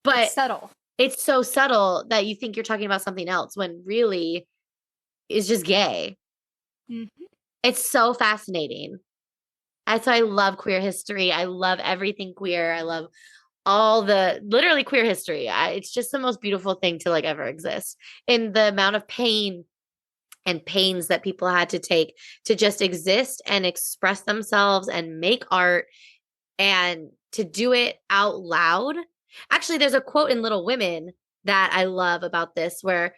But it's subtle. It's so subtle that you think you're talking about something else when really it's just gay. Mm-hmm. It's so fascinating. That's why I love queer history. I love everything queer. I love all the literally queer history. It's just the most beautiful thing to like ever exist. In the amount of pain and pains that people had to take to just exist and express themselves and make art and to do it out loud. Actually, there's a quote in Little Women that I love about this where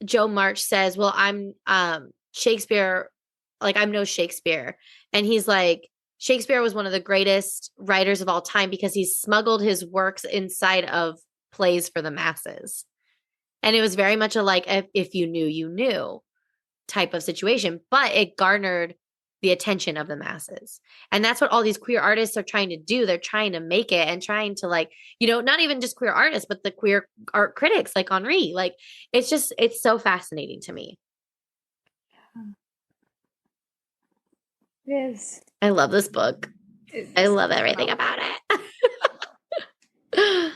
Joe March says, well, I'm Shakespeare, like I'm no Shakespeare. And he's like, Shakespeare was one of the greatest writers of all time because he smuggled his works inside of plays for the masses. And it was very much a like, if you knew, you knew type of situation, but it garnered the attention of the masses. And that's what all these queer artists are trying to do. They're trying to make it and trying to like, you know, not even just queer artists, but the queer art critics like Henri. Like, it's so fascinating to me. It is. I love this book. I love everything about it.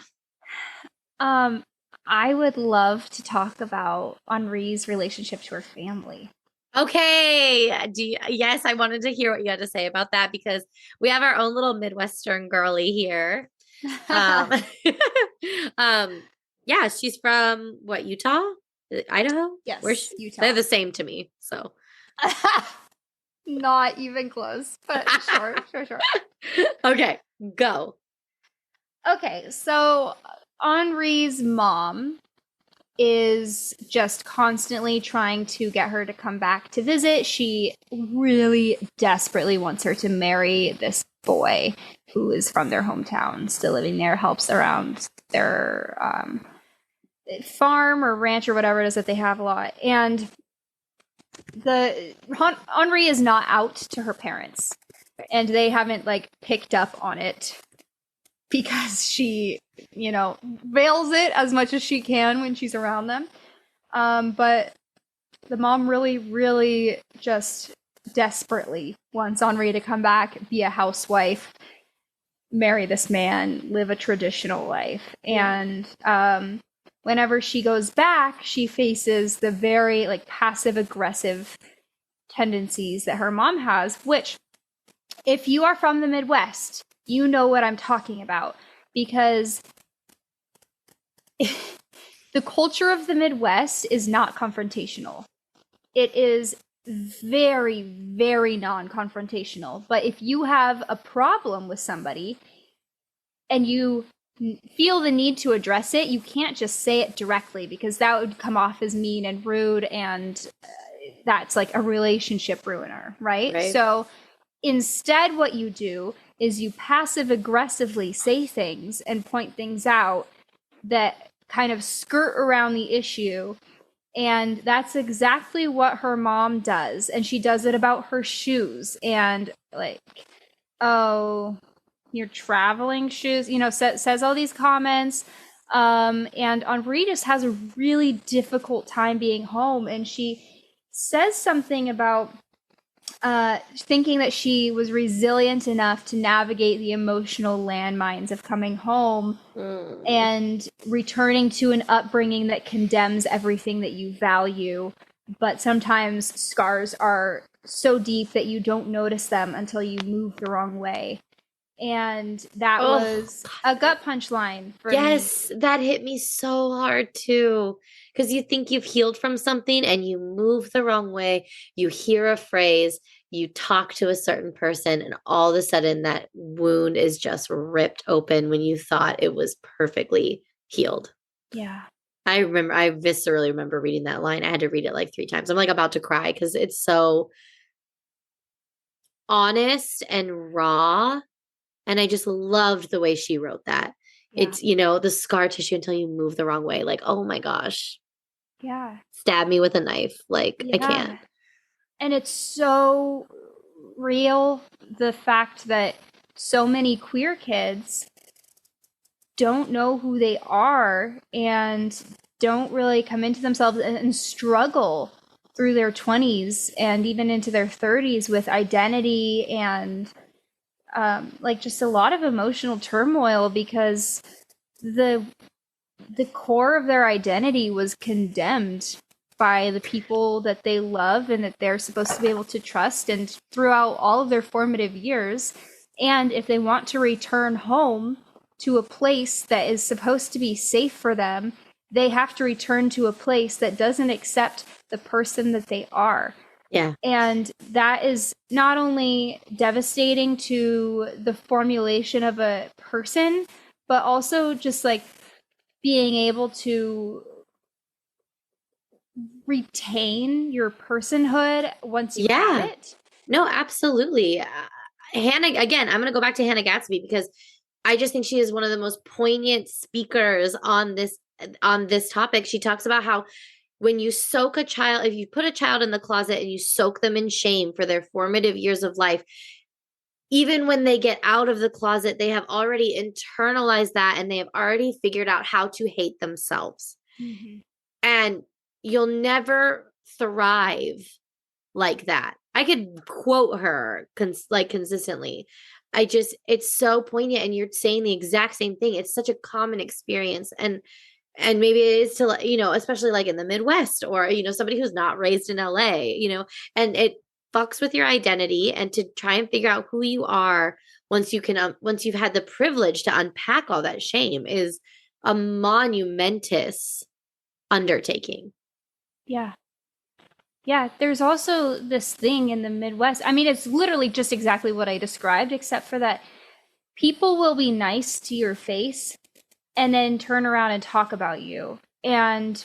I would love to talk about Henri's relationship to her family. Okay. Yes, I wanted to hear what you had to say about that because we have our own little Midwestern girly here. Yeah, she's from what, Utah? Idaho? Yes, Utah. They're the same to me, so. Not even close, but sure. Okay, go. Okay, so Henri's mom is just constantly trying to get her to come back to visit. She really desperately wants her to marry this boy who is from their hometown, still living there, helps around their farm or ranch or whatever it is that they have a lot. And Henri is not out to her parents, and they haven't like picked up on it because she, you know, veils it as much as she can when she's around them. But the mom really, really just desperately wants Henri to come back, be a housewife, marry this man, live a traditional life. And whenever she goes back, she faces the very like passive aggressive tendencies that her mom has, which if you are from the Midwest, you know what I'm talking about, because the culture of the Midwest is not confrontational. It is very, very non-confrontational. But if you have a problem with somebody and you feel the need to address it, you can't just say it directly because that would come off as mean and rude, and that's like a relationship ruiner, right? So instead, what you do is you passive aggressively say things and point things out that kind of skirt around the issue. And that's exactly what her mom does. And she does it about her shoes and like, oh, your traveling shoes, you know, says all these comments. And Henri just has a really difficult time being home. And she says something about thinking that she was resilient enough to navigate the emotional landmines of coming home and returning to an upbringing that condemns everything that you value. But sometimes scars are so deep that you don't notice them until you move the wrong way. And that was a gut punch line for me. Yes, that hit me so hard too. Because you think you've healed from something and you move the wrong way. You hear a phrase, you talk to a certain person, and all of a sudden that wound is just ripped open when you thought it was perfectly healed. Yeah. I viscerally remember reading that line. I had to read it like 3 times. I'm like about to cry because it's so honest and raw. And I just loved the way she wrote that. Yeah. It's, you know, the scar tissue until you move the wrong way. Like, oh my gosh. Yeah. Stab me with a knife. Like, I can't. And it's so real, the fact that so many queer kids don't know who they are and don't really come into themselves and struggle through their 20s and even into their 30s with identity and like just a lot of emotional turmoil because the core of their identity was condemned by the people that they love and that they're supposed to be able to trust, and throughout all of their formative years. And if they want to return home to a place that is supposed to be safe for them, they have to return to a place that doesn't accept the person that they are. Yeah. And that is not only devastating to the formulation of a person, but also just like being able to retain your personhood once you have Yeah. it. No, absolutely. Hannah, again, I'm going to go back to Hannah Gatsby because I just think she is one of the most poignant speakers on this topic. She talks about how when you soak a child, if you put a child in the closet and you soak them in shame for their formative years of life, even when they get out of the closet, they have already internalized that and they have already figured out how to hate themselves. Mm-hmm. And you'll never thrive like that. I could quote her consistently. It's so poignant, and you're saying the exact same thing. It's such a common experience, and maybe it is to, especially like in the Midwest, or somebody who's not raised in LA, and it fucks with your identity, and to try and figure out who you are once you've had the privilege to unpack all that shame is a monumentous undertaking. Yeah. Yeah, there's also this thing in the Midwest. I mean, it's literally just exactly what I described, except for that people will be nice to your face and then turn around and talk about you. And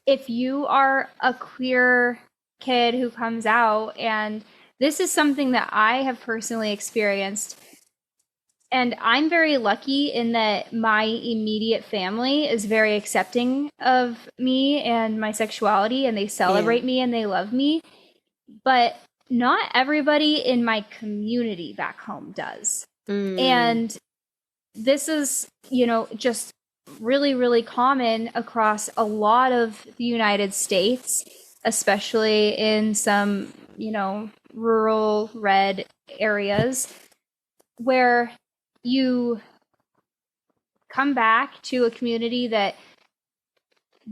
if you are a queer kid who comes out, and this is something that I have personally experienced, and I'm very lucky in that my immediate family is very accepting of me and my sexuality, and they celebrate Yeah. me and they love me. But not everybody in my community back home does. Mm, And this is, just really, really common across a lot of the United States, especially in some, rural red areas where you come back to a community that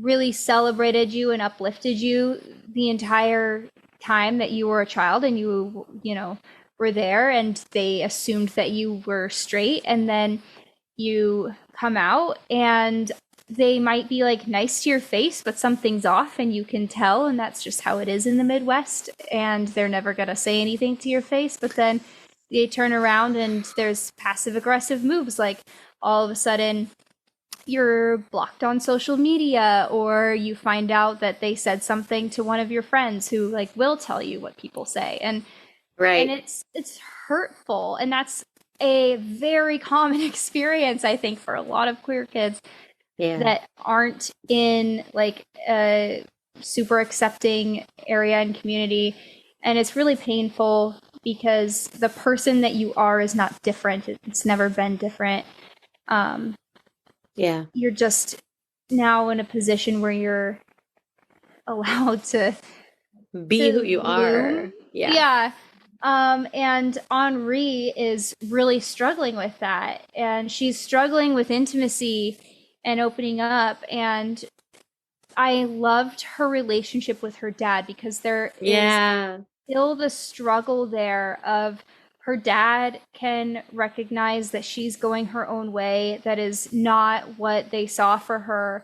really celebrated you and uplifted you the entire time that you were a child, and you were there, and they assumed that you were straight, and then you come out and they might be like nice to your face, but something's off and you can tell, and that's just how it is in the Midwest, and they're never going to say anything to your face. But then they turn around and there's passive aggressive moves, like all of a sudden you're blocked on social media, or you find out that they said something to one of your friends who like will tell you what people say, and right. it's hurtful, and that's a very common experience, I think, for a lot of queer kids Yeah. that aren't in like a super accepting area and community. And it's really painful because the person that you are is not different. It's never been different. um, Yeah. you're just now in a position where you're allowed Be who to you bloom. are. Yeah. Yeah. And Henri is really struggling with that. And she's struggling with intimacy and opening up. And I loved her relationship with her dad, because there is Yeah. still the struggle there of her dad can recognize that she's going her own way, that is not what they saw for her,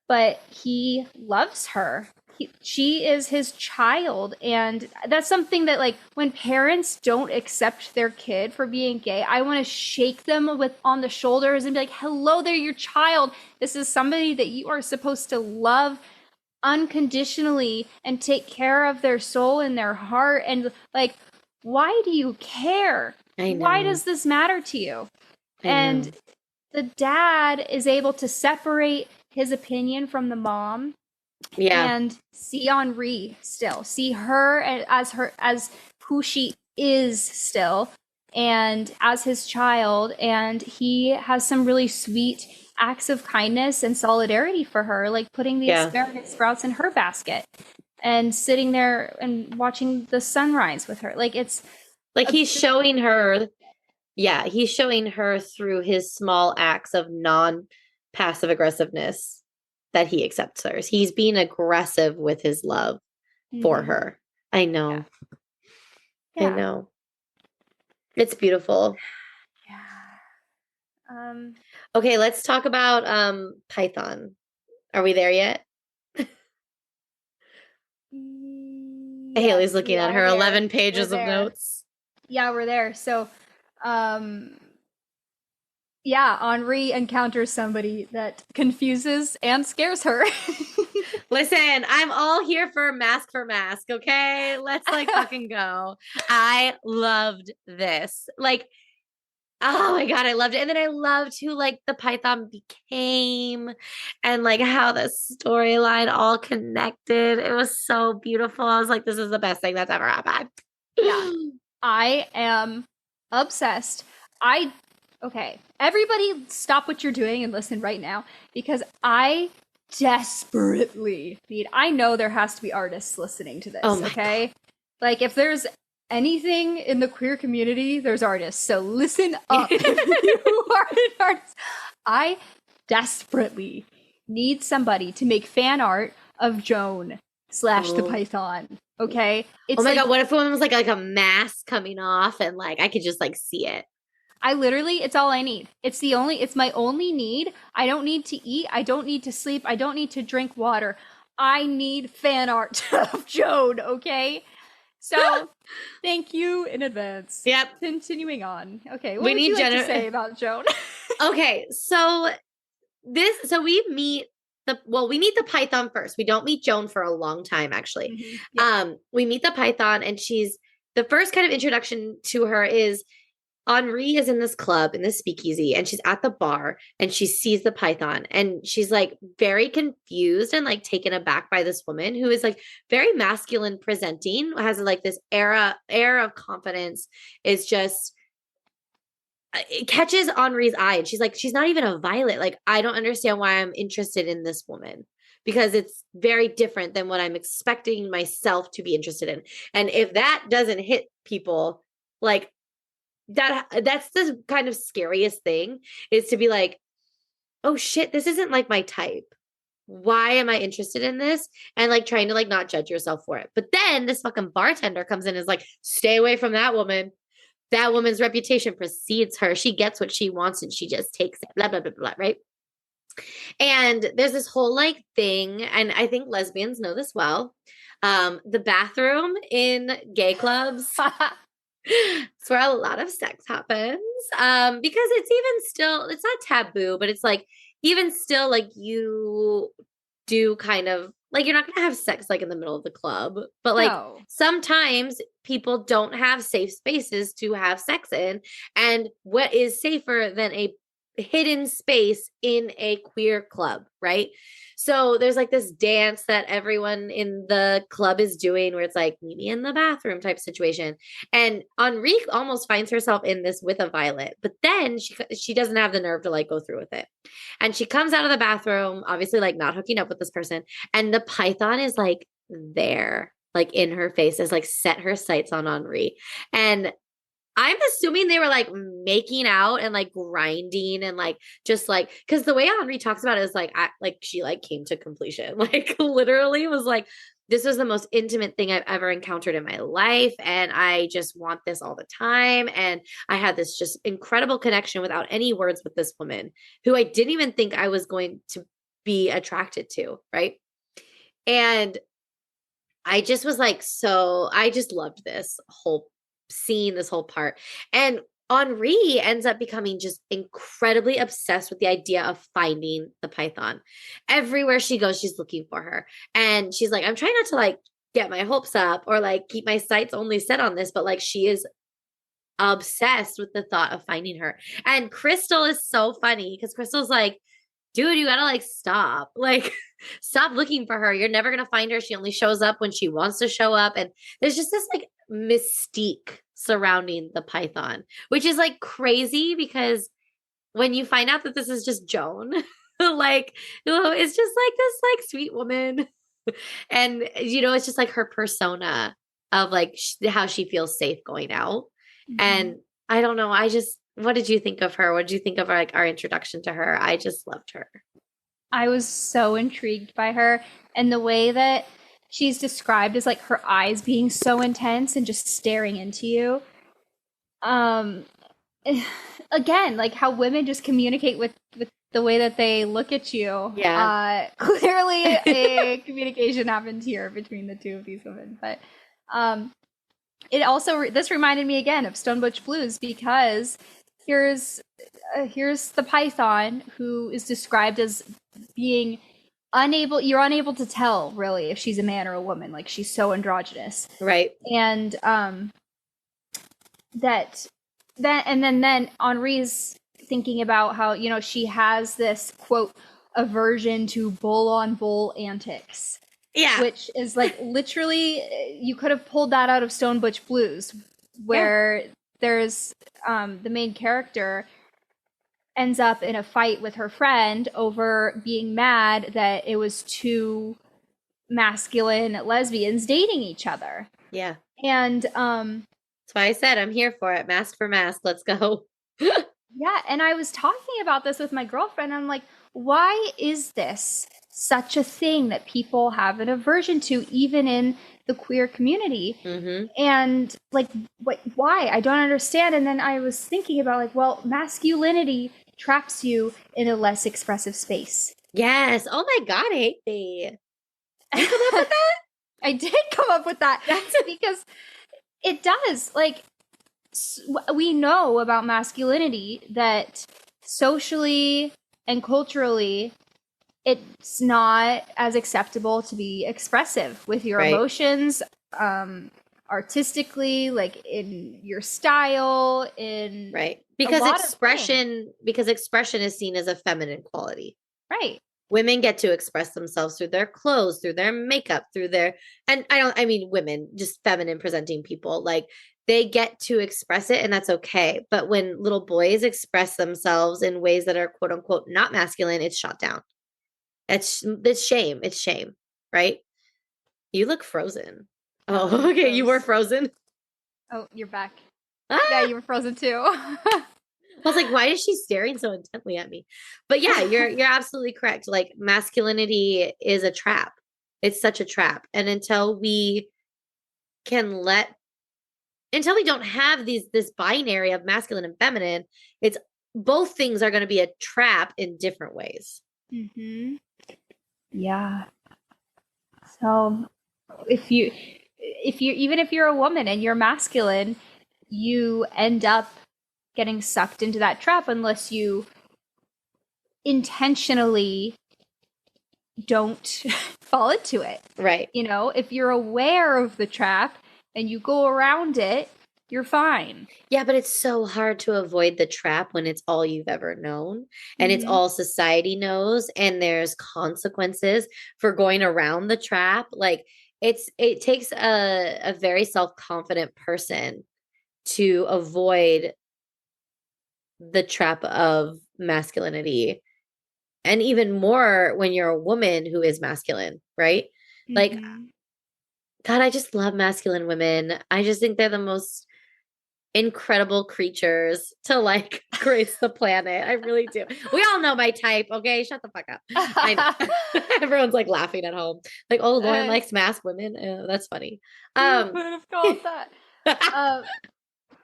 but he loves her. She is his child, and that's something that, like, when parents don't accept their kid for being gay, I want to shake them with on the shoulders and be like, hello, they're your child. This is somebody that you are supposed to love unconditionally and take care of their soul and their heart. And like, why do you care? I Why know. does this matter to you? I And know. the dad is able to separate his opinion from the mom Yeah. and see Henri still, see her as who she is still, and as his child. And he has some really sweet acts of kindness and solidarity for her, like putting the Yeah. asparagus sprouts in her basket and sitting there and watching the sunrise with her. Like, it's Like a he's showing her, yeah, he's showing her through his small acts of non passive aggressiveness that he accepts hers. He's being aggressive with his love for Mhm. her. I Yeah. know. I Yeah. know. It's beautiful. Yeah. Um, Okay, let's talk about Python. Are we there yet? Haley's Yes, looking we at are her there. 11 pages We're of there. notes. Yeah, we're there. So, yeah, Henri encounters somebody that confuses and scares her. Listen, I'm all here for mask, okay? Let's like fucking go. I loved this. Like, oh my God, I loved it. And then I loved who like the Python became and like how the storyline all connected. It was so beautiful. I was like, this is the best thing that's ever happened. Yeah. I am obsessed. Okay, everybody stop what you're doing and listen right now because I desperately need, I know there has to be artists listening to this, Oh my okay? Like if there's anything in the queer community, there's artists. So listen up if you are an artist. I desperately need somebody to make fan art of Joan slash the Oh. Python. Okay. It's Oh my like, God, what if one was like a mask coming off and like I could just like see it? I literally, it's all I need. It's my only need. I don't need to eat. I don't need to sleep. I don't need to drink water. I need fan art of Joan, okay? So, thank you in advance. Yep. Continuing on. Okay, what We would need you like to say about Joan? Okay, so we meet we meet the Python first. We don't meet Joan for a long time, actually. Mhm, yeah. We meet the Python, and she's the first kind of introduction to her is Henri is in this club in this speakeasy, and she's at the bar, and she sees the Python, and she's like very confused and like taken aback by this woman who is like very masculine presenting, has like this air of confidence, is just it catches Henri's eye, and she's like, she's not even a violet. Like, I don't understand why I'm interested in this woman because it's very different than what I'm expecting myself to be interested in. And if that doesn't hit people, like that's the kind of scariest thing is to be like, oh shit, this isn't like my type. Why am I interested in this? And like trying to like not judge yourself for it. But then this fucking bartender comes in and is like, stay away from that woman. That woman's reputation precedes her. She gets what she wants and she just takes it, blah, blah, blah, blah, right? And there's this whole like thing, and I think lesbians know this well. The bathroom in gay clubs, it's where a lot of sex happens. Because it's even still, it's not taboo, but it's like, even still, like you do kind of like you're not gonna have sex like in the middle of the club, but like No. sometimes people don't have safe spaces to have sex in. And what is safer than a hidden space in a queer club, right? So there's like this dance that everyone in the club is doing where it's like meet me in the bathroom type situation. And Henri almost finds herself in this with a violet, but then she doesn't have the nerve to like go through with it. And she comes out of the bathroom, obviously like not hooking up with this person, and the Python is like there, like in her face, is like set her sights on Henri. And I'm assuming they were like making out and like grinding and like just like because the way Henri talks about it is like she like came to completion, like literally was like, this was the most intimate thing I've ever encountered in my life, and I just want this all the time. And I had this just incredible connection without any words with this woman who I didn't even think I was going to be attracted to, right? And I just was like, so I just loved this whole scene, this whole part. And Henri ends up becoming just incredibly obsessed with the idea of finding the Python. Everywhere she goes, she's looking for her. And she's like, I'm trying not to like get my hopes up or like keep my sights only set on this, but like she is obsessed with the thought of finding her. And Crystal is so funny because Crystal's like, dude, you gotta like stop. Like, stop looking for her. You're never gonna find her. She only shows up when she wants to show up. And there's just this like mystique surrounding the Python, which is like crazy because when you find out that this is just Joan, like, it's just like this like sweet woman. And it's just like her persona of like how she feels safe going out. Mhm. And I don't know. What did you think of her? What did you think of like our introduction to her? I just loved her. I was so intrigued by her and the way that she's described as like her eyes being so intense and just staring into you. Again, like how women just communicate with the way that they look at you. Yeah. Clearly a communication happened here between the two of these women. But It also this reminded me again of Stone Butch Blues, because here's the Python who is described as being unable, you're unable to tell really if she's a man or a woman, like she's so androgynous, Right. and then Henri's thinking about how, you know, she has this quote aversion to bull on bull antics, Yeah. which is like literally, you could have pulled that out of Stone Butch Blues, where there's the main character ends up in a fight with her friend over being mad that it was two masculine lesbians dating each other. Yeah. And that's why I said I'm here for it. Mask for mask. Let's go. yeah, and I was talking about this with my girlfriend. I'm like, why is this such a thing that people have an aversion to, even in the queer community? Mm-hmm. And like, why? I don't understand. And then I was thinking about, like, well, masculinity traps you in a less expressive space. Yes. Oh my God, I hate me. You come up with that? I did come up with that. That's because it does. Like, we know about masculinity that socially and culturally, it's not as acceptable to be expressive with your emotions, artistically, like in your style, in because expression is seen as a feminine quality. Right. Women get to express themselves through their clothes, through their makeup, through their, and I mean women, just feminine presenting people, like they get to express it, and that's okay. But when little boys express themselves in ways that are quote unquote not masculine, it's shot down. It's shame. It's shame, right? You look frozen. Oh, okay. You were frozen. Oh, you're back. Ah! Yeah, you were frozen too. I was like, why is she staring so intently at me? But yeah, you're absolutely correct. Like, masculinity is a trap. It's such a trap. And until we don't have this binary of masculine and feminine, it's both things are going to be a trap in different ways. Mm-hmm. Yeah. So if you even if you're a woman and you're masculine, you end up getting sucked into that trap unless you intentionally don't fall into it. Right. You know, if you're aware of the trap and you go around it, you're fine. Yeah, but it's so hard to avoid the trap when it's all you've ever known, and it's all society knows, and there's consequences for going around the trap. Like, it takes a very self-confident person to avoid the trap of masculinity, and even more when you're a woman who is masculine, right? Like, God, I just love masculine women. I just think they're the most incredible creatures to like grace the planet. I really do. We all know my type, okay? Shut the fuck up. I know. Everyone's like laughing at home. Like, oh, Lauren likes masked women. That's funny. Who would have called that?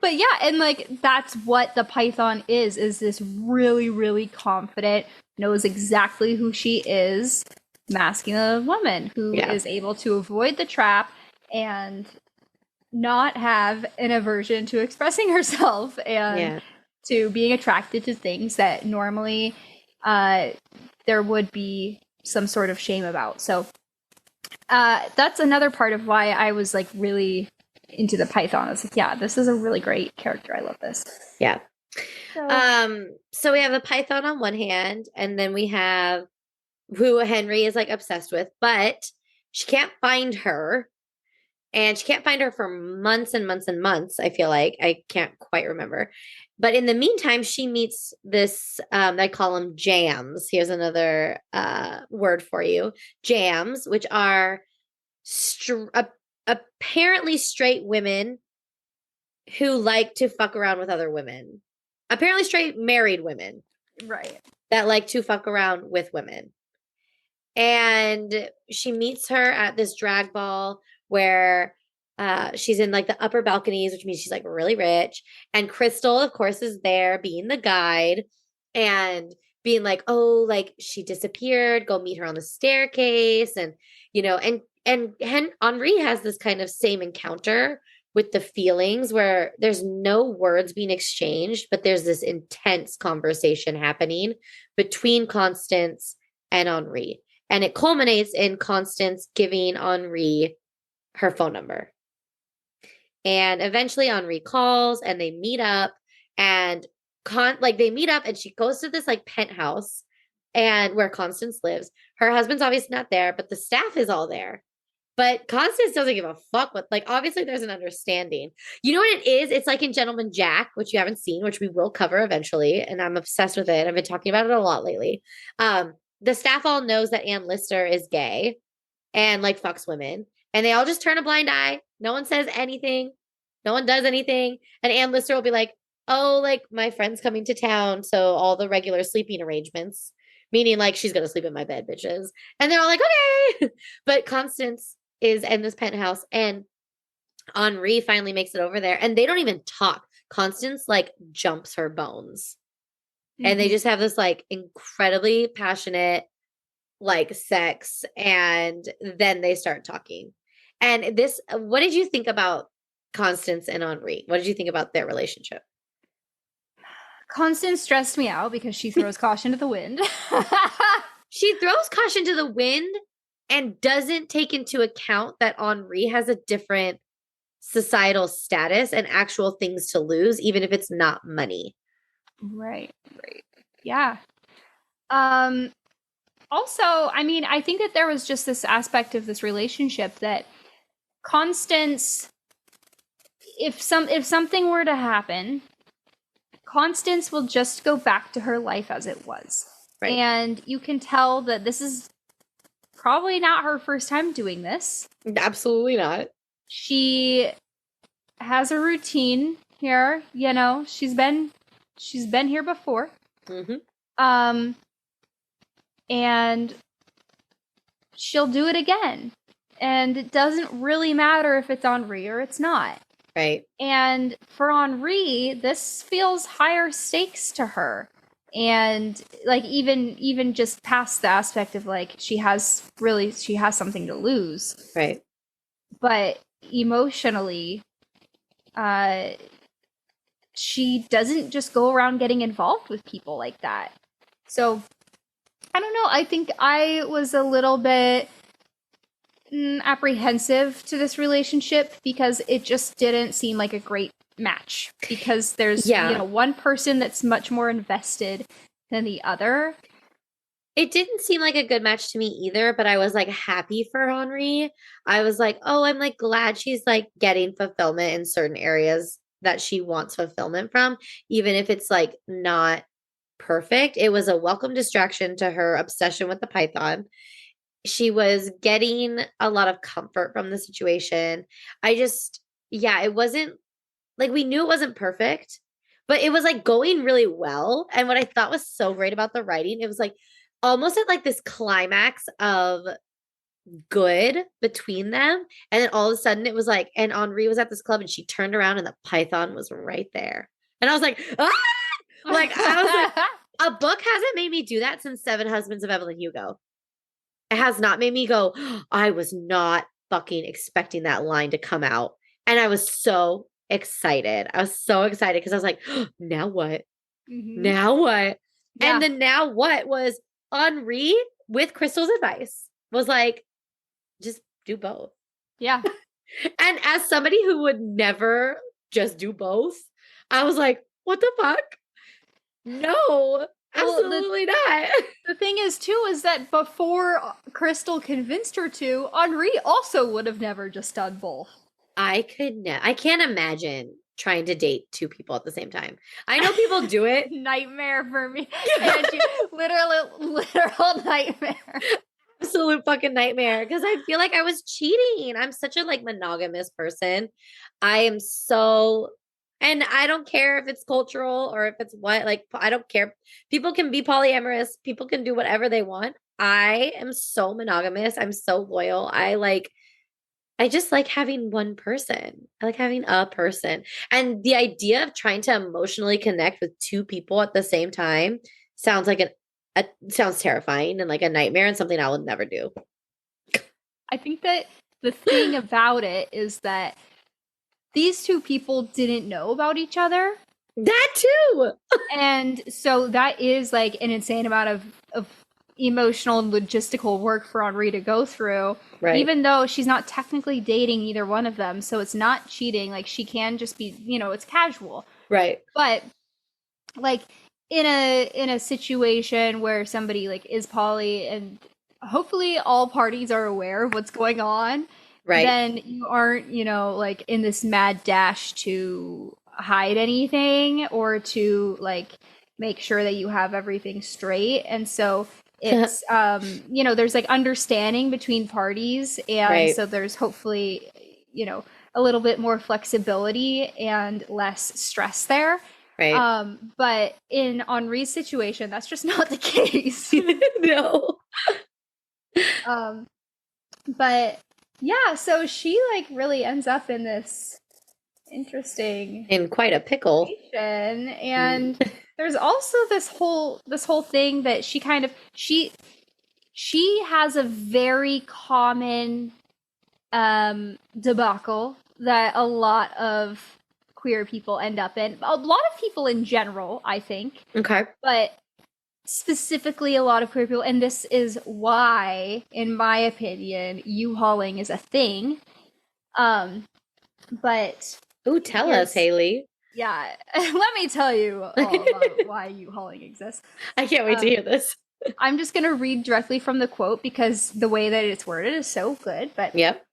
But yeah, and like that's what the Python is this really, really confident, knows exactly who she is, masculine woman who is able to avoid the trap and not have an aversion to expressing herself and to being attracted to things that normally there would be some sort of shame about. So that's another part of why I was like really into the Python. I was like, yeah, this is a really great character. I love this. Yeah. So we have the Python on one hand, and then we have who Henry is like obsessed with, but she can't find her. And she can't find her for months and months and months. I feel like I can't quite remember. But in the meantime, she meets this, I call them jams. Here's another word for you. Jams, which are apparently straight women who like to fuck around with other women. Apparently straight married women. Right. That like to fuck around with women. And she meets her at this drag ball where she's in like the upper balconies, which means she's like really rich. And Crystal, of course, is there being the guide and being like, oh, like she disappeared. Go meet her on the staircase. And, you know, Henri has this kind of same encounter with the feelings where there's no words being exchanged, but there's this intense conversation happening between Constance and Henri. And it culminates in Constance giving Henri her phone number. And eventually Henri calls and they meet up and they meet up and she goes to this like penthouse and where Constance lives. Her husband's obviously not there, but the staff is all there. But Constance doesn't give a fuck with, like, obviously there's an understanding. You know what it is? It's like in Gentleman Jack, which you haven't seen, which we will cover eventually. And I'm obsessed with it. I've been talking about it a lot lately. The staff all knows that Ann Lister is gay and like fucks women. And they all just turn a blind eye. No one says anything. No one does anything. And Ann Lister will be like, oh, like my friend's coming to town. So all the regular sleeping arrangements, meaning like she's going to sleep in my bed, bitches. And they're all like, okay. But Constance is in this penthouse and Henri finally makes it over there and they don't even talk. Constance like jumps her bones. And they just have this like incredibly passionate like sex and then they start talking. And this, what did you think about Constance and Henri? What did you think about their relationship? Constance stressed me out because she throws caution to the wind. She throws caution to the wind and doesn't take into account that Henri has a different societal status and actual things to lose, even if it's not money. Right. Yeah. Also, I mean, I think that there was just this aspect of this relationship that Constance, if something were to happen, Constance will just go back to her life as it was. Right. And you can tell that this is probably not her first time doing this. Absolutely not. She has a routine here, you know. She's been here before. Mm-hmm. And she'll do it again. And it doesn't really matter if it's Henri or it's not. Right. And for Henri, this feels higher stakes to her. And like even just past the aspect of like she has something to lose. Right. But emotionally, she doesn't just go around getting involved with people like that. So I don't know. I think I was a little bit apprehensive to this relationship because it just didn't seem like a great match because there's one person that's much more invested than the other. It didn't seem like a good match to me either, but I was like happy for Henri. I was like, oh, I'm like glad she's like getting fulfillment in certain areas that she wants fulfillment from, even if it's like not perfect. It was a welcome distraction to her obsession with the python. She was getting a lot of comfort from the situation. It wasn't like, we knew it wasn't perfect, but it was like going really well. And what I thought was so great about the writing, it was like almost at like this climax of good between them. And then all of a sudden it was like, and Henri was at this club and she turned around and the python was right there. And I was like, ah! Like, I was like, a book hasn't made me do that since Seven Husbands of Evelyn Hugo. It has not made me go, I was not fucking expecting that line to come out. And I was so excited. I was so excited because I was like, now what? Mm-hmm. Now what? Yeah. And the now what was Henri, with Crystal's advice, was like, just do both. Yeah. And as somebody who would never just do both, I was like, what the fuck? No. Absolutely not. The thing is, too, is that before Crystal convinced her to, Henri also would have never just done both. I can't imagine trying to date two people at the same time. I know people do it. Nightmare for me. Literal nightmare. Absolute fucking nightmare. Because I feel like I was cheating. I'm such a like monogamous person. I am so... And I don't care if it's cultural or if it's what, like, I don't care. People can be polyamorous. People can do whatever they want. I am so monogamous. I'm so loyal. I just like having one person. I like having a person. And the idea of trying to emotionally connect with two people at the same time sounds like sounds terrifying and like a nightmare and something I will never do. I think that the thing about it is that these two people didn't know about each other. That too. And so that is like an insane amount of emotional and logistical work for Henri to go through. Right. Even though she's not technically dating either one of them, so it's not cheating. Like she can just be, it's casual. Right. But like in a situation where somebody like is poly and hopefully all parties are aware of what's going on, Right. then you aren't, like in this mad dash to hide anything or to like make sure that you have everything straight. And so it's there's like understanding between parties, and Right. so there's hopefully a little bit more flexibility and less stress there. Right. But in Henri's situation, that's just not the case. No. But yeah, so she like really ends up in this interesting In quite a pickle. situation. And there's also this whole thing that she kind of she has a very common debacle that a lot of queer people end up in. A lot of people in general, I think. Okay. But specifically a lot of queer people, and this is why, in my opinion, U-hauling is a thing. But Ooh, tell us, Haley. yeah, let me tell you all about why U-hauling exists. I can't wait to hear this. I'm just gonna read directly from the quote because the way that it's worded is so good. But yep.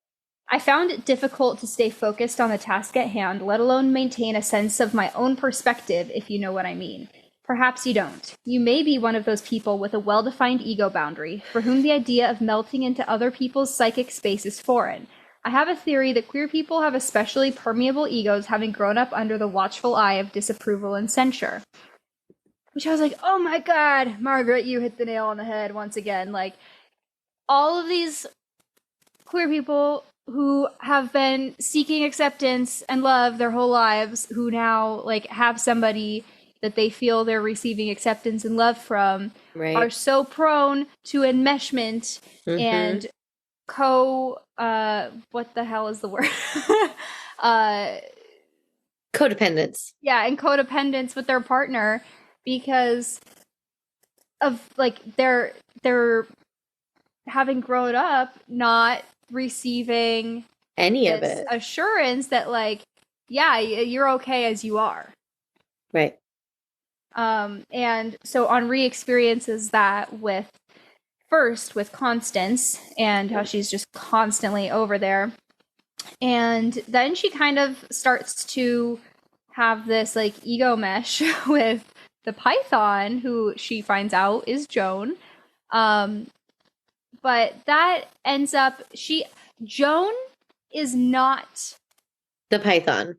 I found it difficult to stay focused on the task at hand, let alone maintain a sense of my own perspective, if you know what I mean. Perhaps you don't. You may be one of those people with a well-defined ego boundary, for whom the idea of melting into other people's psychic space is foreign. I have a theory that queer people have especially permeable egos, having grown up under the watchful eye of disapproval and censure. Which I was like, oh my god, Margaret, you hit the nail on the head once again. Like, all of these queer people who have been seeking acceptance and love their whole lives, who now like have somebody that they feel they're receiving acceptance and love from, right. are so prone to enmeshment and what the hell is the word? Codependence. Yeah, and codependence with their partner because of like they're having grown up not receiving any of it assurance that like, yeah, you're okay as you are. Right. And so Henri experiences that with Constance and how she's just constantly over there. And then she kind of starts to have this like ego mesh with the Python, who she finds out is Joan. But that ends up, Joan is not the Python.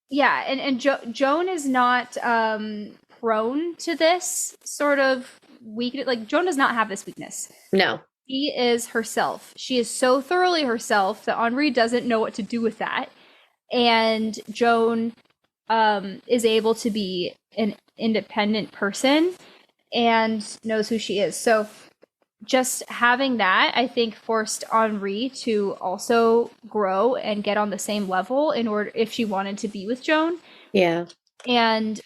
Yeah, and Joan is not prone to this sort of weakness. Like, Joan does not have this weakness. No. She is herself. She is so thoroughly herself that Henri doesn't know what to do with that. And Joan is able to be an independent person and knows who she is. So just having that, I think, forced Henri to also grow and get on the same level in order if she wanted to be with Joan. Yeah. And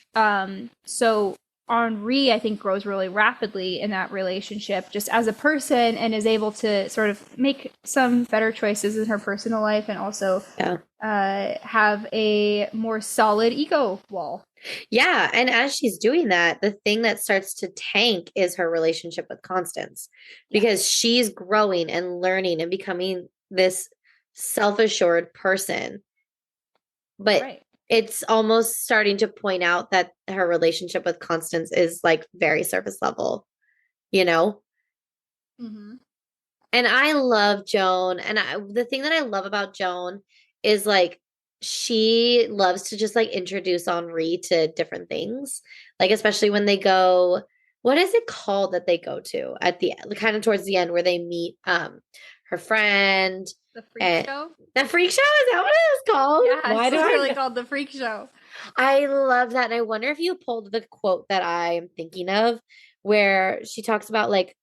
so Henri, I think, grows really rapidly in that relationship just as a person and is able to sort of make some better choices in her personal life and also have a more solid ego wall. Yeah. And as she's doing that, the thing that starts to tank is her relationship with Constance, because she's growing and learning and becoming this self-assured person. But it's almost starting to point out that her relationship with Constance is like very surface level, you know? Mm-hmm. And I love Joan. And the thing that I love about Joan is like, she loves to just like introduce Henri to different things. Like, especially when they go, what is it called that they go to at the kind of towards the end where they meet her friend? The freak show? The freak show? Is that what it is called? Yeah, it's literally called the freak show. I love that. And I wonder if you pulled the quote that I'm thinking of where she talks about like,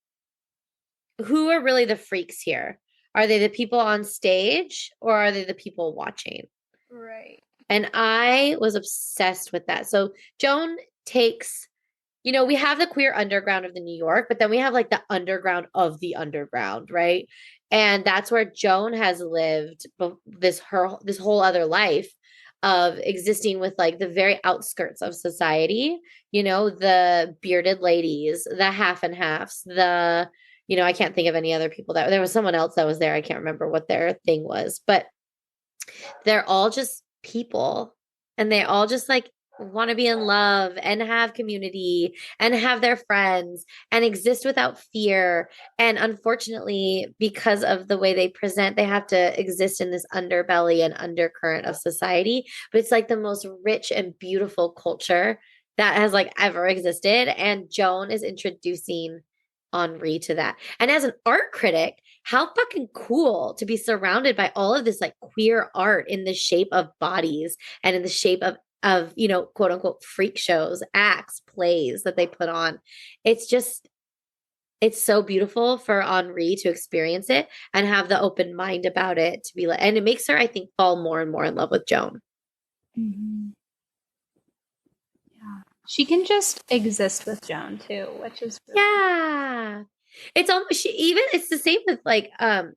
who are really the freaks here? Are they the people on stage or are they the people watching? Right. And I was obsessed with that. So Joan takes, we have the queer underground of the New York, but then we have like the underground of the underground, right? And that's where Joan has lived this whole other life of existing with like the very outskirts of society, the bearded ladies, the half and halves, I can't think of any other people there was someone else that was there. I can't remember what their thing was, but they're all just people and they all just like want to be in love and have community and have their friends and exist without fear. And unfortunately, because of the way they present, they have to exist in this underbelly and undercurrent of society. But it's like the most rich and beautiful culture that has like ever existed. And Joan is introducing Henri to that. And as an art critic, how fucking cool to be surrounded by all of this like queer art in the shape of bodies and in the shape of quote unquote freak shows, acts, plays that they put on. It's so beautiful for Henri to experience it and have the open mind about it to be like, and it makes her, I think, fall more and more in love with Joan. Mm-hmm. Yeah. She can just exist with Joan too, which is really yeah. It's almost it's the same with like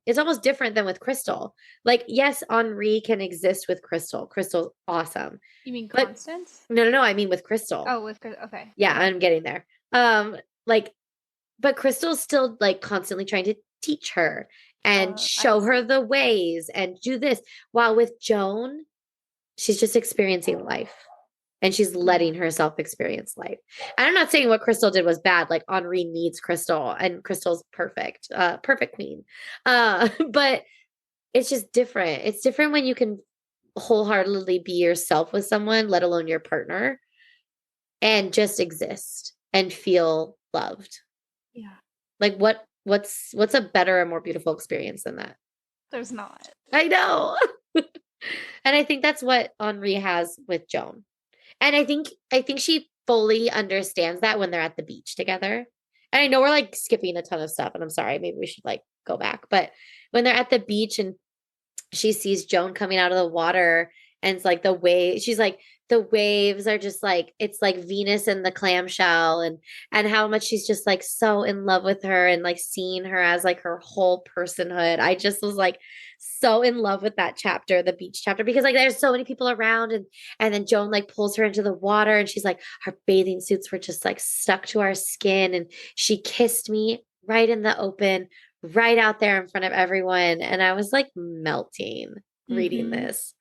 it's almost different than with Crystal. Like yes, Henri can exist with Crystal. Crystal's awesome. You mean Constance? No, I mean with Crystal. Oh, with Crystal. Okay. Yeah, I'm getting there. But Crystal's still like constantly trying to teach her and show her the ways and do this. While with Joan, she's just experiencing life. And she's letting herself experience life. And I'm not saying what Crystal did was bad. Like Henri needs Crystal and Crystal's perfect, perfect queen. But it's just different. It's different when you can wholeheartedly be yourself with someone, let alone your partner, and just exist and feel loved. Yeah. Like what's a better and more beautiful experience than that? There's not. I know. And I think that's what Henri has with Joan. And I think she fully understands that when they're at the beach together. And I know we're like skipping a ton of stuff and I'm sorry, maybe we should like go back. But when they're at the beach and she sees Joan coming out of the water and it's like she's like, the waves are just like, it's like Venus in the clamshell and how much she's just like so in love with her and like seeing her as like her whole personhood. I just was like so in love with that chapter, the beach chapter, because like there's so many people around and then Joan like pulls her into the water and she's like, our bathing suits were just like stuck to our skin and she kissed me right in the open, right out there in front of everyone. And I was like melting reading this.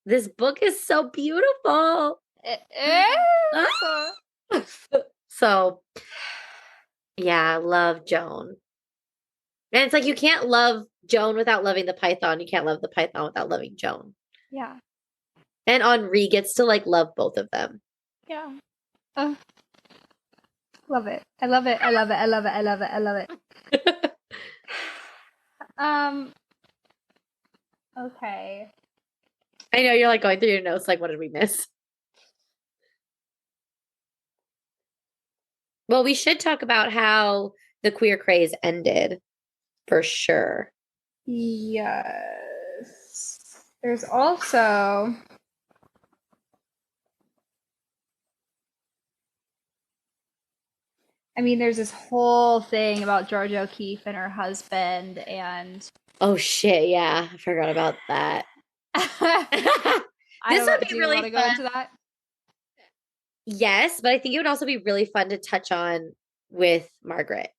This book is so beautiful. It is. So, yeah, love Joan. And it's like you can't love Joan without loving the Python. You can't love the Python without loving Joan. Yeah. And Henri gets to like love both of them. Yeah. Love it. I love it. I love it. I love it. I love it. I love it. Okay. I know you're like going through your notes, like, what did we miss? Well, we should talk about how the Queer Craze ended, for sure. Yes. There's also... I mean, there's this whole thing about Georgia O'Keeffe and her husband and... Oh, shit, yeah. I forgot about that. This would be really fun. Go into that? Yes, but I think it would also be really fun to touch on with Margaret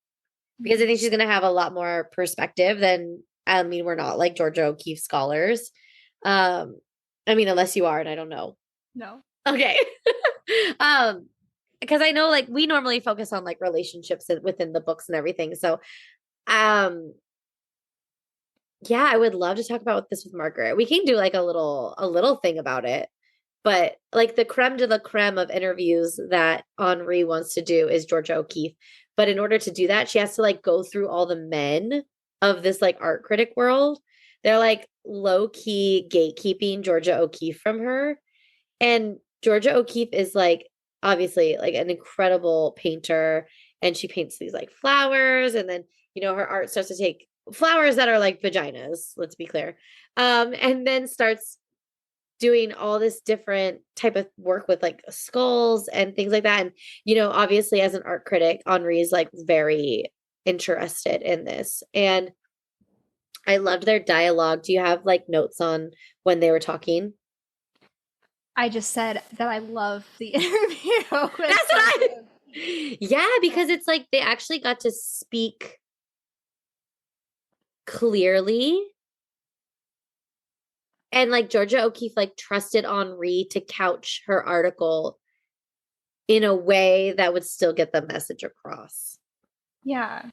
because I think she's going to have a lot more perspective than, I mean, we're not like Georgia O'Keeffe scholars. I mean, unless you are, and I don't know. No. Okay. Because I know like we normally focus on like relationships within the books and everything. So, yeah, I would love to talk about this with Margaret. We can do like a little thing about it. But like the creme de la creme of interviews that Henri wants to do is Georgia O'Keeffe. But in order to do that, she has to like go through all the men of this like art critic world. They're like low key gatekeeping Georgia O'Keeffe from her. And Georgia O'Keeffe is like obviously like an incredible painter. And she paints these like flowers. And then, her art starts to take flowers that are like vaginas, let's be clear. And then starts doing all this different type of work with like skulls and things like that. And, you know, obviously as an art critic, Henri is like very interested in this. And I loved their dialogue. Do you have like notes on when they were talking? I just said that I love the interview. That's what yeah, because it's like they actually got to speak clearly. And like Georgia O'Keeffe like trusted Henri to couch her article in a way that would still get the message across. Yeah.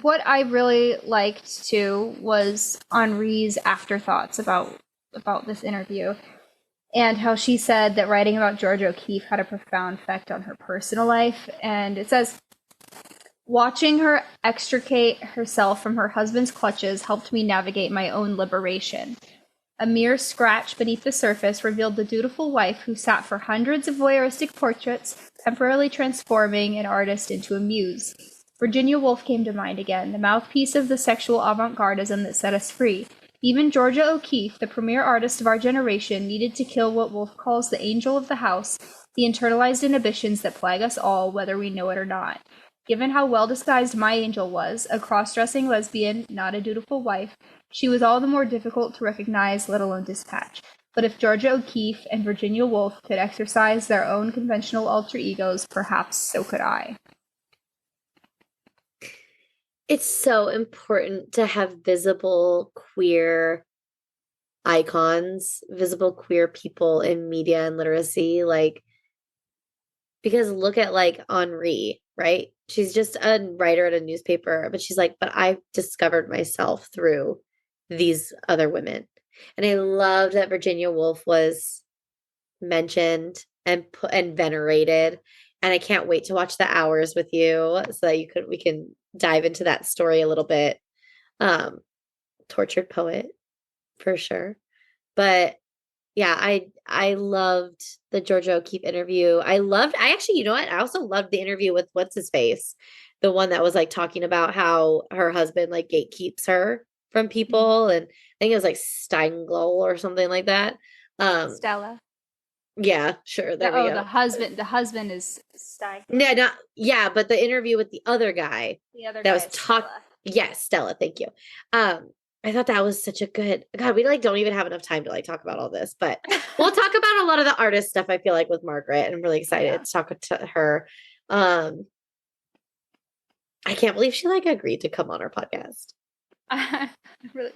What I really liked too was Henri's afterthoughts about this interview, and how she said that writing about Georgia O'Keeffe had a profound effect on her personal life. And it says, watching her extricate herself from her husband's clutches helped me navigate my own liberation. A mere scratch beneath the surface revealed the dutiful wife who sat for hundreds of voyeuristic portraits, temporarily transforming an artist into a muse. Virginia Woolf came to mind again, the mouthpiece of the sexual avant-gardism that set us free. Even Georgia O'Keeffe, the premier artist of our generation, needed to kill what Woolf calls the angel of the house, the internalized inhibitions that plague us all, whether we know it or not. Given how well disguised my angel was, a cross-dressing lesbian, not a dutiful wife, she was all the more difficult to recognize, let alone dispatch. But if Georgia O'Keeffe and Virginia Woolf could exercise their own conventional alter egos, perhaps so could I. It's so important to have visible queer icons, visible queer people in media and literacy, like, because look at like Henri, right? She's just a writer at a newspaper, but she's like, but I discovered myself through these other women. And I loved that Virginia Woolf was mentioned and venerated. And I can't wait to watch the hours with you so that we can dive into that story a little bit. Tortured poet for sure. But yeah, I loved the Georgia O'Keeffe interview. I actually, you know what? I also loved the interview with what's his face, the one that was like talking about how her husband like gatekeeps her from people, and I think it was like Steingl or something like that. Stella. Yeah, sure. There we go. The husband is Stein. Yeah, but the interview with the other guy. The other that guy was Stella. Yes, Stella. Thank you. I thought that was such a good. God, we like don't even have enough time to like talk about all this, but we'll talk about a lot of the artist stuff. I feel like with Margaret, and I'm really excited to talk to her. I can't believe she like agreed to come on our podcast. Really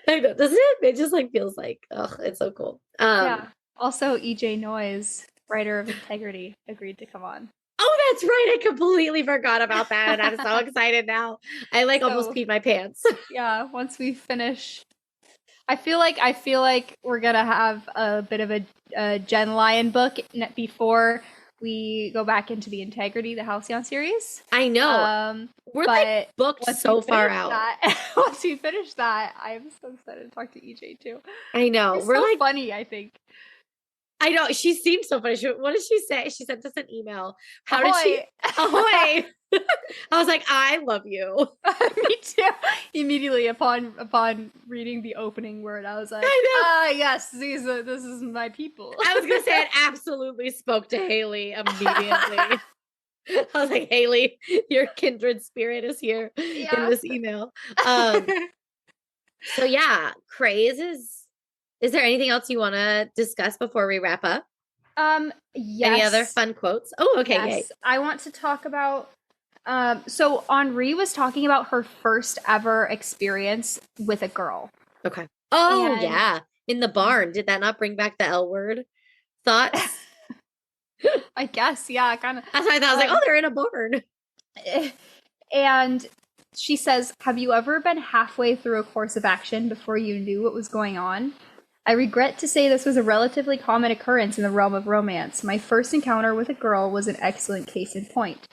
I know, doesn't it? It just like feels like, oh, it's so cool. Yeah. Also, E.J. Noyes, writer of Integrity, agreed to come on. Oh, that's right. I completely forgot about that. And I'm so excited now. I like almost peed my pants. Yeah, once we finish, I feel like we're gonna have a bit of a Jen Lyon book before we go back into the Integrity, the Halcyon series. I know. We're like booked so far out. Once we finish that, I'm so excited to talk to EJ too. I know. She's we're so like funny, I think. I know. She seems so funny. What did she say? She sent us an email. How Ahoy. did she? Ahoy. I was like, I love you. Me too. Immediately upon reading the opening word, I was like, yes, this is my people. I was gonna say it absolutely spoke to Haley immediately. I was like, Haley, your kindred spirit is here in this email. So yeah, Craze is there anything else you want to discuss before we wrap up? Yes. Any other fun quotes? Oh, okay, yes. Yay. I want to talk about so Henri was talking about her first ever experience with a girl. Okay. Oh, yeah. In the barn. Did that not bring back the L word? Thoughts? I guess, yeah, kind of. That's why I thought. I was like, oh, they're in a barn. And she says, have you ever been halfway through a course of action before you knew what was going on? I regret to say this was a relatively common occurrence in the realm of romance. My first encounter with a girl was an excellent case in point.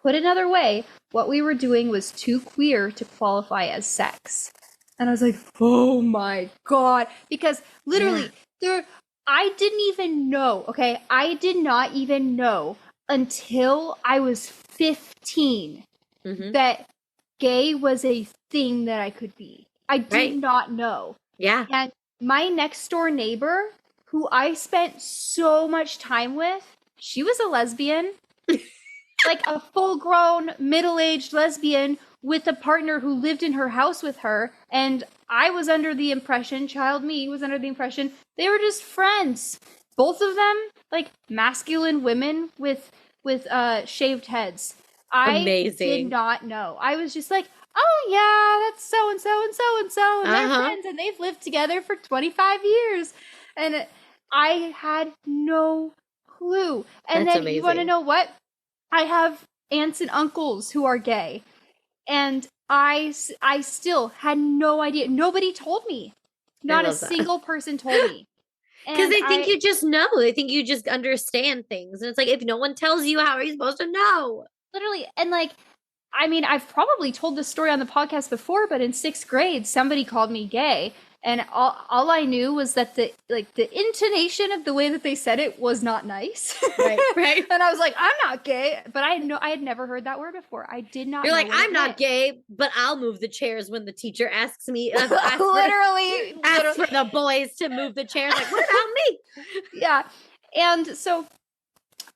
Put another way, what we were doing was too queer to qualify as sex. And I was like, oh my God. Because literally, I didn't even know, okay? I did not even know until I was 15 that gay was a thing that I could be. I did not know. Yeah. And my next door neighbor, who I spent so much time with, she was a lesbian. Like a full-grown, middle-aged lesbian with a partner who lived in her house with her. And I was under the impression, child me was under the impression, they were just friends. Both of them, like masculine women with shaved heads. Amazing. I did not know. I was just like, oh yeah, that's so and so and so and so, and they're friends, and they've lived together for 25 years. And I had no clue. And That's then amazing. you want to know what? I have aunts and uncles who are gay, and I still had no idea. Nobody told me. Not a single person told me. Because they think you just know. They think you just understand things. And it's like, if no one tells you, how are you supposed to know? Literally. And like, I mean, I've probably told this story on the podcast before, but in 6th grade, somebody called me gay. And all I knew was that the intonation of the way that they said it was not nice. Right. And I was like, I'm not gay. But I had never heard that word before. I did not You're know like, what it I'm not meant. gay, but I'll move the chairs when the teacher asks me. Literally. Ask for the boys to move the chairs. Like, what about me? Yeah. And so,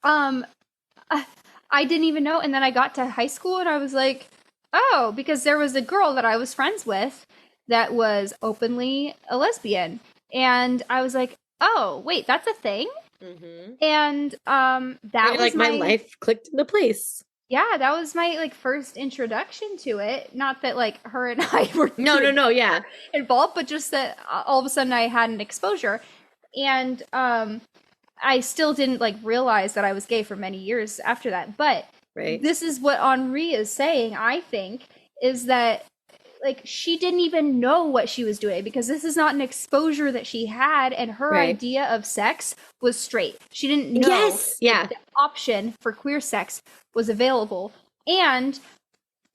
I didn't even know. And then I got to high school and I was like, oh, because there was a girl that I was friends with that was openly a lesbian. And I was like, oh, wait, that's a thing? Mm-hmm. And that was like my life clicked into place. Yeah, that was my like first introduction to it. Not that like her and I were no, yeah, involved, but just that all of a sudden I had an exposure. And I still didn't like realize that I was gay for many years after that. But this is what Henri is saying, I think, is that like she didn't even know what she was doing because this is not an exposure that she had, and her idea of sex was straight. She didn't know the option for queer sex was available. And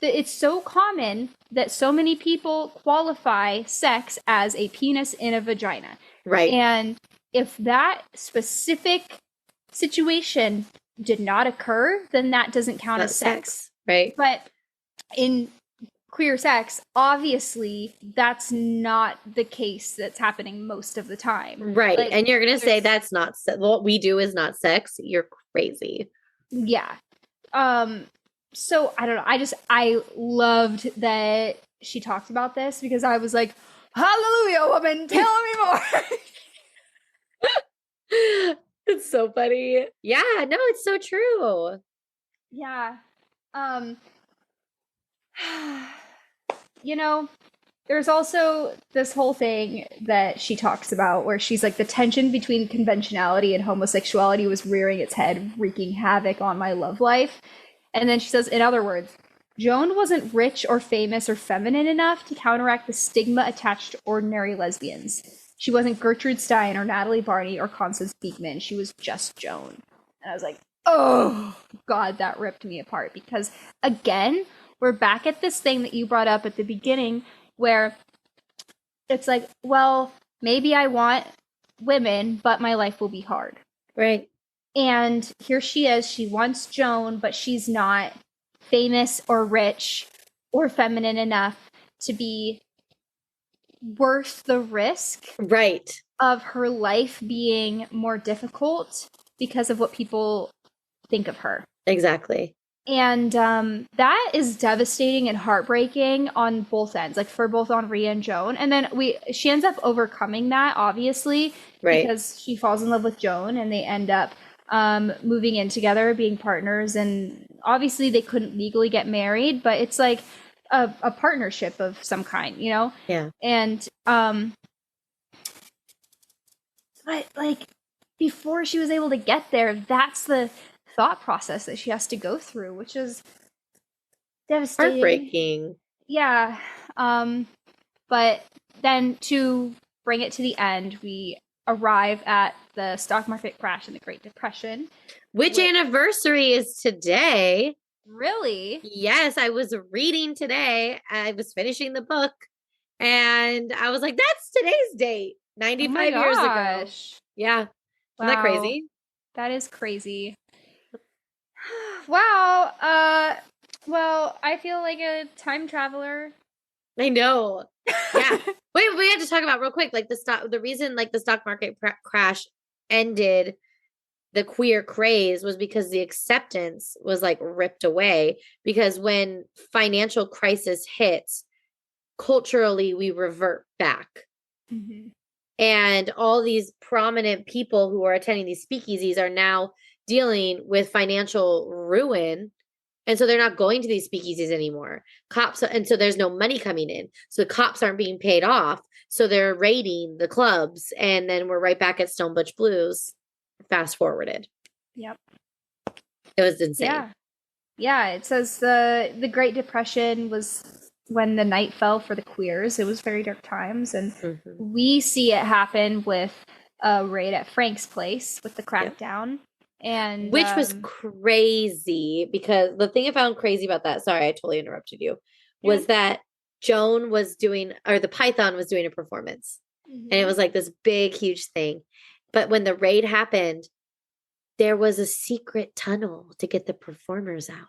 it's so common that so many people qualify sex as a penis in a vagina. Right. And if that specific situation did not occur, then that doesn't count as sex. Right. But in queer sex, obviously, that's not the case that's happening most of the time. Right. Like, and you're going to say that's not what we do is not sex. You're crazy. Yeah. So I don't know. I loved that she talked about this because I was like, hallelujah, woman, tell me more. It's so funny. Yeah, no, it's so true. Yeah. You know, there's also this whole thing that she talks about where she's like, the tension between conventionality and homosexuality was rearing its head, wreaking havoc on my love life. And then she says, in other words, Joan wasn't rich or famous or feminine enough to counteract the stigma attached to ordinary lesbians. She wasn't Gertrude Stein or Natalie Barney or Constance Beekman. She was just Joan. And I was like, oh, God, that ripped me apart. Because, again, we're back at this thing that you brought up at the beginning where it's like, well, maybe I want women, but my life will be hard. Right. And here she is. She wants Joan, but she's not famous or rich or feminine enough to be worth the risk of her life being more difficult because of what people think of her. Exactly. And that is devastating and heartbreaking on both ends, like for both Henri and Joan. And then she ends up overcoming that, obviously, because she falls in love with Joan and they end up moving in together, being partners. And obviously they couldn't legally get married, but it's like a partnership of some kind, you know? Yeah. And but like before she was able to get there, that's the thought process that she has to go through, which is devastating. Heartbreaking. Yeah. But then to bring it to the end, we arrive at the stock market crash and the Great Depression. Which anniversary is today? Really? Yes, I was reading today. I was finishing the book and I was like, that's today's date. 95 years ago. Yeah. Wow. Isn't that crazy? That is crazy. Wow. Well, I feel like a time traveler. I know. Yeah. Wait, we have to talk about real quick, like the reason like the stock market crash ended the queer craze was because the acceptance was like ripped away, because when financial crisis hits, culturally we revert back. Mm-hmm. And all these prominent people who are attending these speakeasies are now dealing with financial ruin. And so they're not going to these speakeasies anymore. And so there's no money coming in. So the cops aren't being paid off. So they're raiding the clubs. And then we're right back at Stone Butch Blues, fast forwarded. Yep. It was insane. Yeah. Yeah. It says the Great Depression was when the night fell for the queers. It was very dark times. And we see it happen with a raid at Frank's place with the crackdown. And which was crazy, because the thing I found crazy about that, sorry, I totally interrupted you, was that Joan was doing, or the Python was doing a performance. And it was like this big, huge thing. But when the raid happened, there was a secret tunnel to get the performers out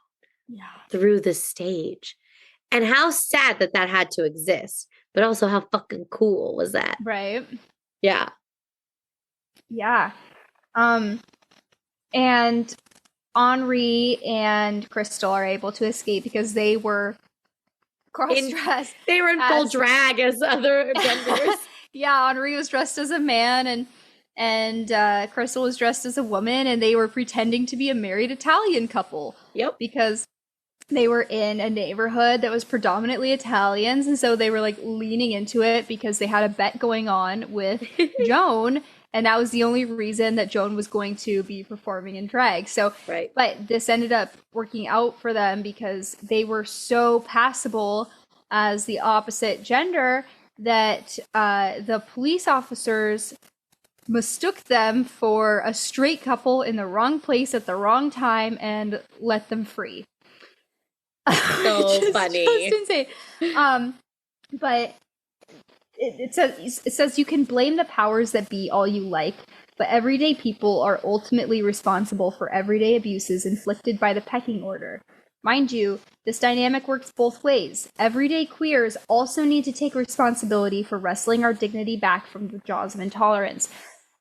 through the stage. And how sad that that had to exist, but also how fucking cool was that? Right. Yeah. Yeah. And Henri and Crystal are able to escape because they were cross-dressed. They were in full drag as other genders. Yeah, Henri was dressed as a man and Crystal was dressed as a woman, and they were pretending to be a married Italian couple. Yep. Because they were in a neighborhood that was predominantly Italians, and so they were like leaning into it because they had a bet going on with Joan. And that was the only reason that Joan was going to be performing in drag. So, but this ended up working out for them because they were so passable as the opposite gender that the police officers mistook them for a straight couple in the wrong place at the wrong time and let them free. So funny. Just insane. But it says you can blame the powers that be all you like, but everyday people are ultimately responsible for everyday abuses inflicted by the pecking order. Mind you, this dynamic works both ways. Everyday queers also need to take responsibility for wresting our dignity back from the jaws of intolerance.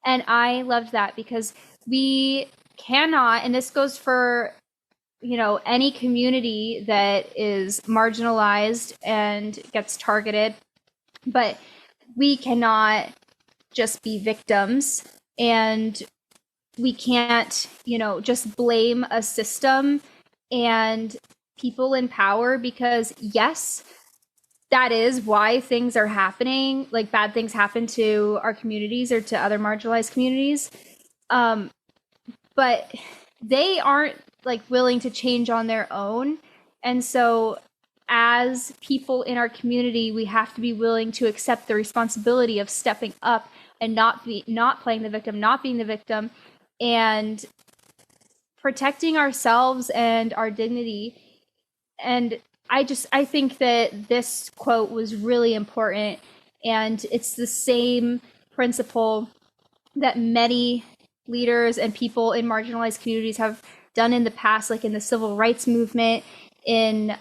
And I loved that because we cannot, and this goes for, you know, any community that is marginalized and gets targeted, but we cannot just be victims, and we can't, you know, just blame a system and people in power, because yes, that is why things are happening, like bad things happen to our communities or to other marginalized communities. But they aren't like willing to change on their own. And so as people in our community, we have to be willing to accept the responsibility of stepping up and not playing the victim, not being the victim, and protecting ourselves and our dignity. And I think that this quote was really important, and it's the same principle that many leaders and people in marginalized communities have done in the past, like in the civil rights movement, in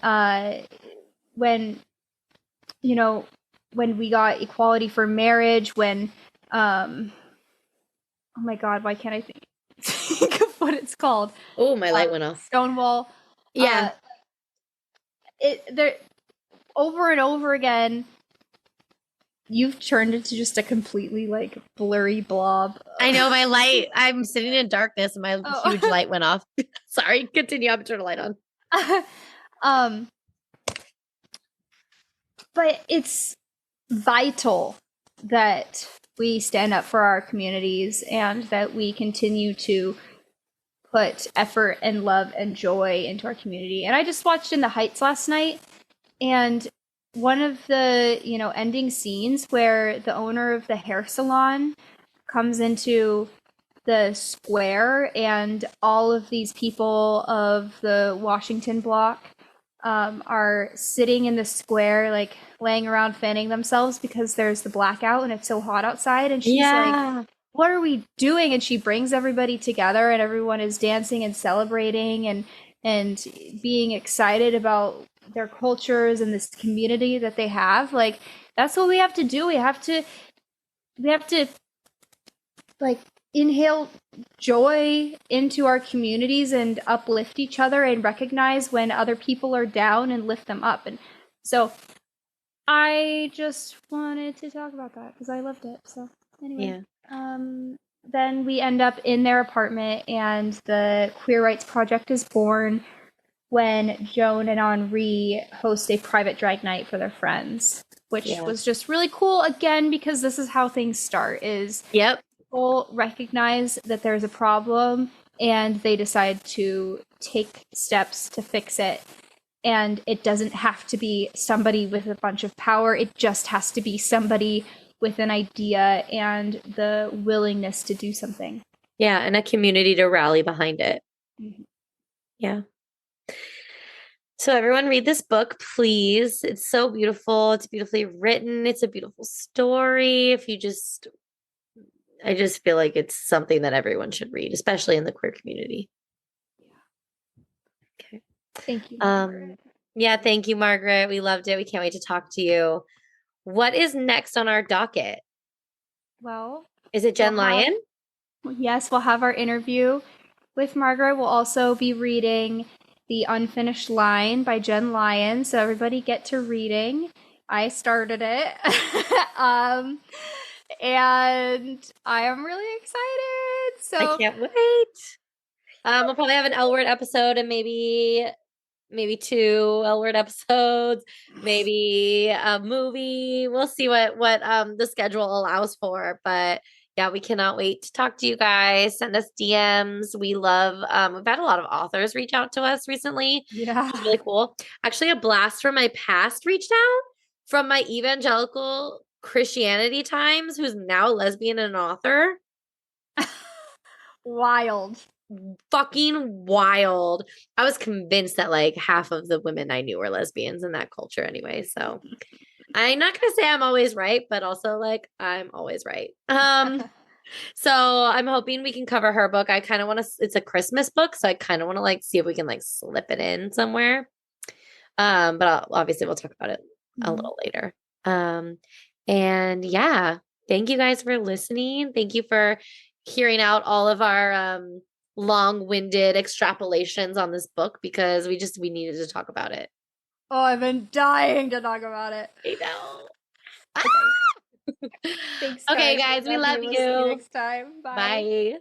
when we got equality for marriage, when oh my god, why can't I think of what it's called? Oh, my light went off. Stonewall. Yeah. There over and over again, you've turned into just a completely like blurry blob. I know, my light. I'm sitting in darkness and my huge light went off. Sorry, continue. I'm turning the light on. But it's vital that we stand up for our communities and that we continue to put effort and love and joy into our community. And I just watched In the Heights last night, and one of the, ending scenes where the owner of the hair salon comes into the square and all of these people of the Washington block are sitting in the square, like laying around fanning themselves because there's the blackout and it's so hot outside. And she's like, what are we doing? And she brings everybody together and everyone is dancing and celebrating. And and being excited about their cultures and this community that they have. Like, that's what we have to do. We have to like inhale joy into our communities and uplift each other and recognize when other people are down and lift them up. And so I just wanted to talk about that because I loved it. So anyway, then we end up in their apartment, and the Queer Rights Project is born when Joan and Henri host a private drag night for their friends, which was just really cool. Again, because this is how things start: is people recognize that there's a problem and they decide to take steps to fix it. And it doesn't have to be somebody with a bunch of power. It just has to be somebody with an idea and the willingness to do something. Yeah, and a community to rally behind it. Mm-hmm. Yeah. So everyone read this book, please. It's so beautiful. It's beautifully written. It's a beautiful story. I just feel like it's something that everyone should read, especially in the queer community. Okay. Thank you, Margaret. Yeah, thank you, Margaret. We loved it. We can't wait to talk to you. What is next on our docket? Well, is it Jen Lyon? Yes, we'll have our interview with Margaret. We'll also be reading The Unfinished Line by Jen Lyon. So everybody get to reading. I started it. And I am really excited. So I can't wait. We'll probably have an L Word episode and maybe 2 L Word episodes, maybe a movie. We'll see what the schedule allows for. But yeah, we cannot wait to talk to you guys. Send us DMs. We love, we've had a lot of authors reach out to us recently. Yeah. It's really cool. Actually, a blast from my past reached out from my evangelical Christianity times, who's now a lesbian and an author. Wild. Fucking wild. I was convinced that like half of the women I knew were lesbians in that culture anyway. So I'm not gonna say I'm always right, but also like I'm always right. So I'm hoping we can cover her book. I kind of want to, it's a Christmas book, so I kind of want to like see if we can like slip it in somewhere. But obviously we'll talk about it a little later. And yeah, thank you guys for listening. Thank you for hearing out all of our long-winded extrapolations on this book, because we needed to talk about it. Oh, I've been dying to talk about it. I know. Okay. Thanks, Okay, guys, we love you. See you next time. Bye. Bye.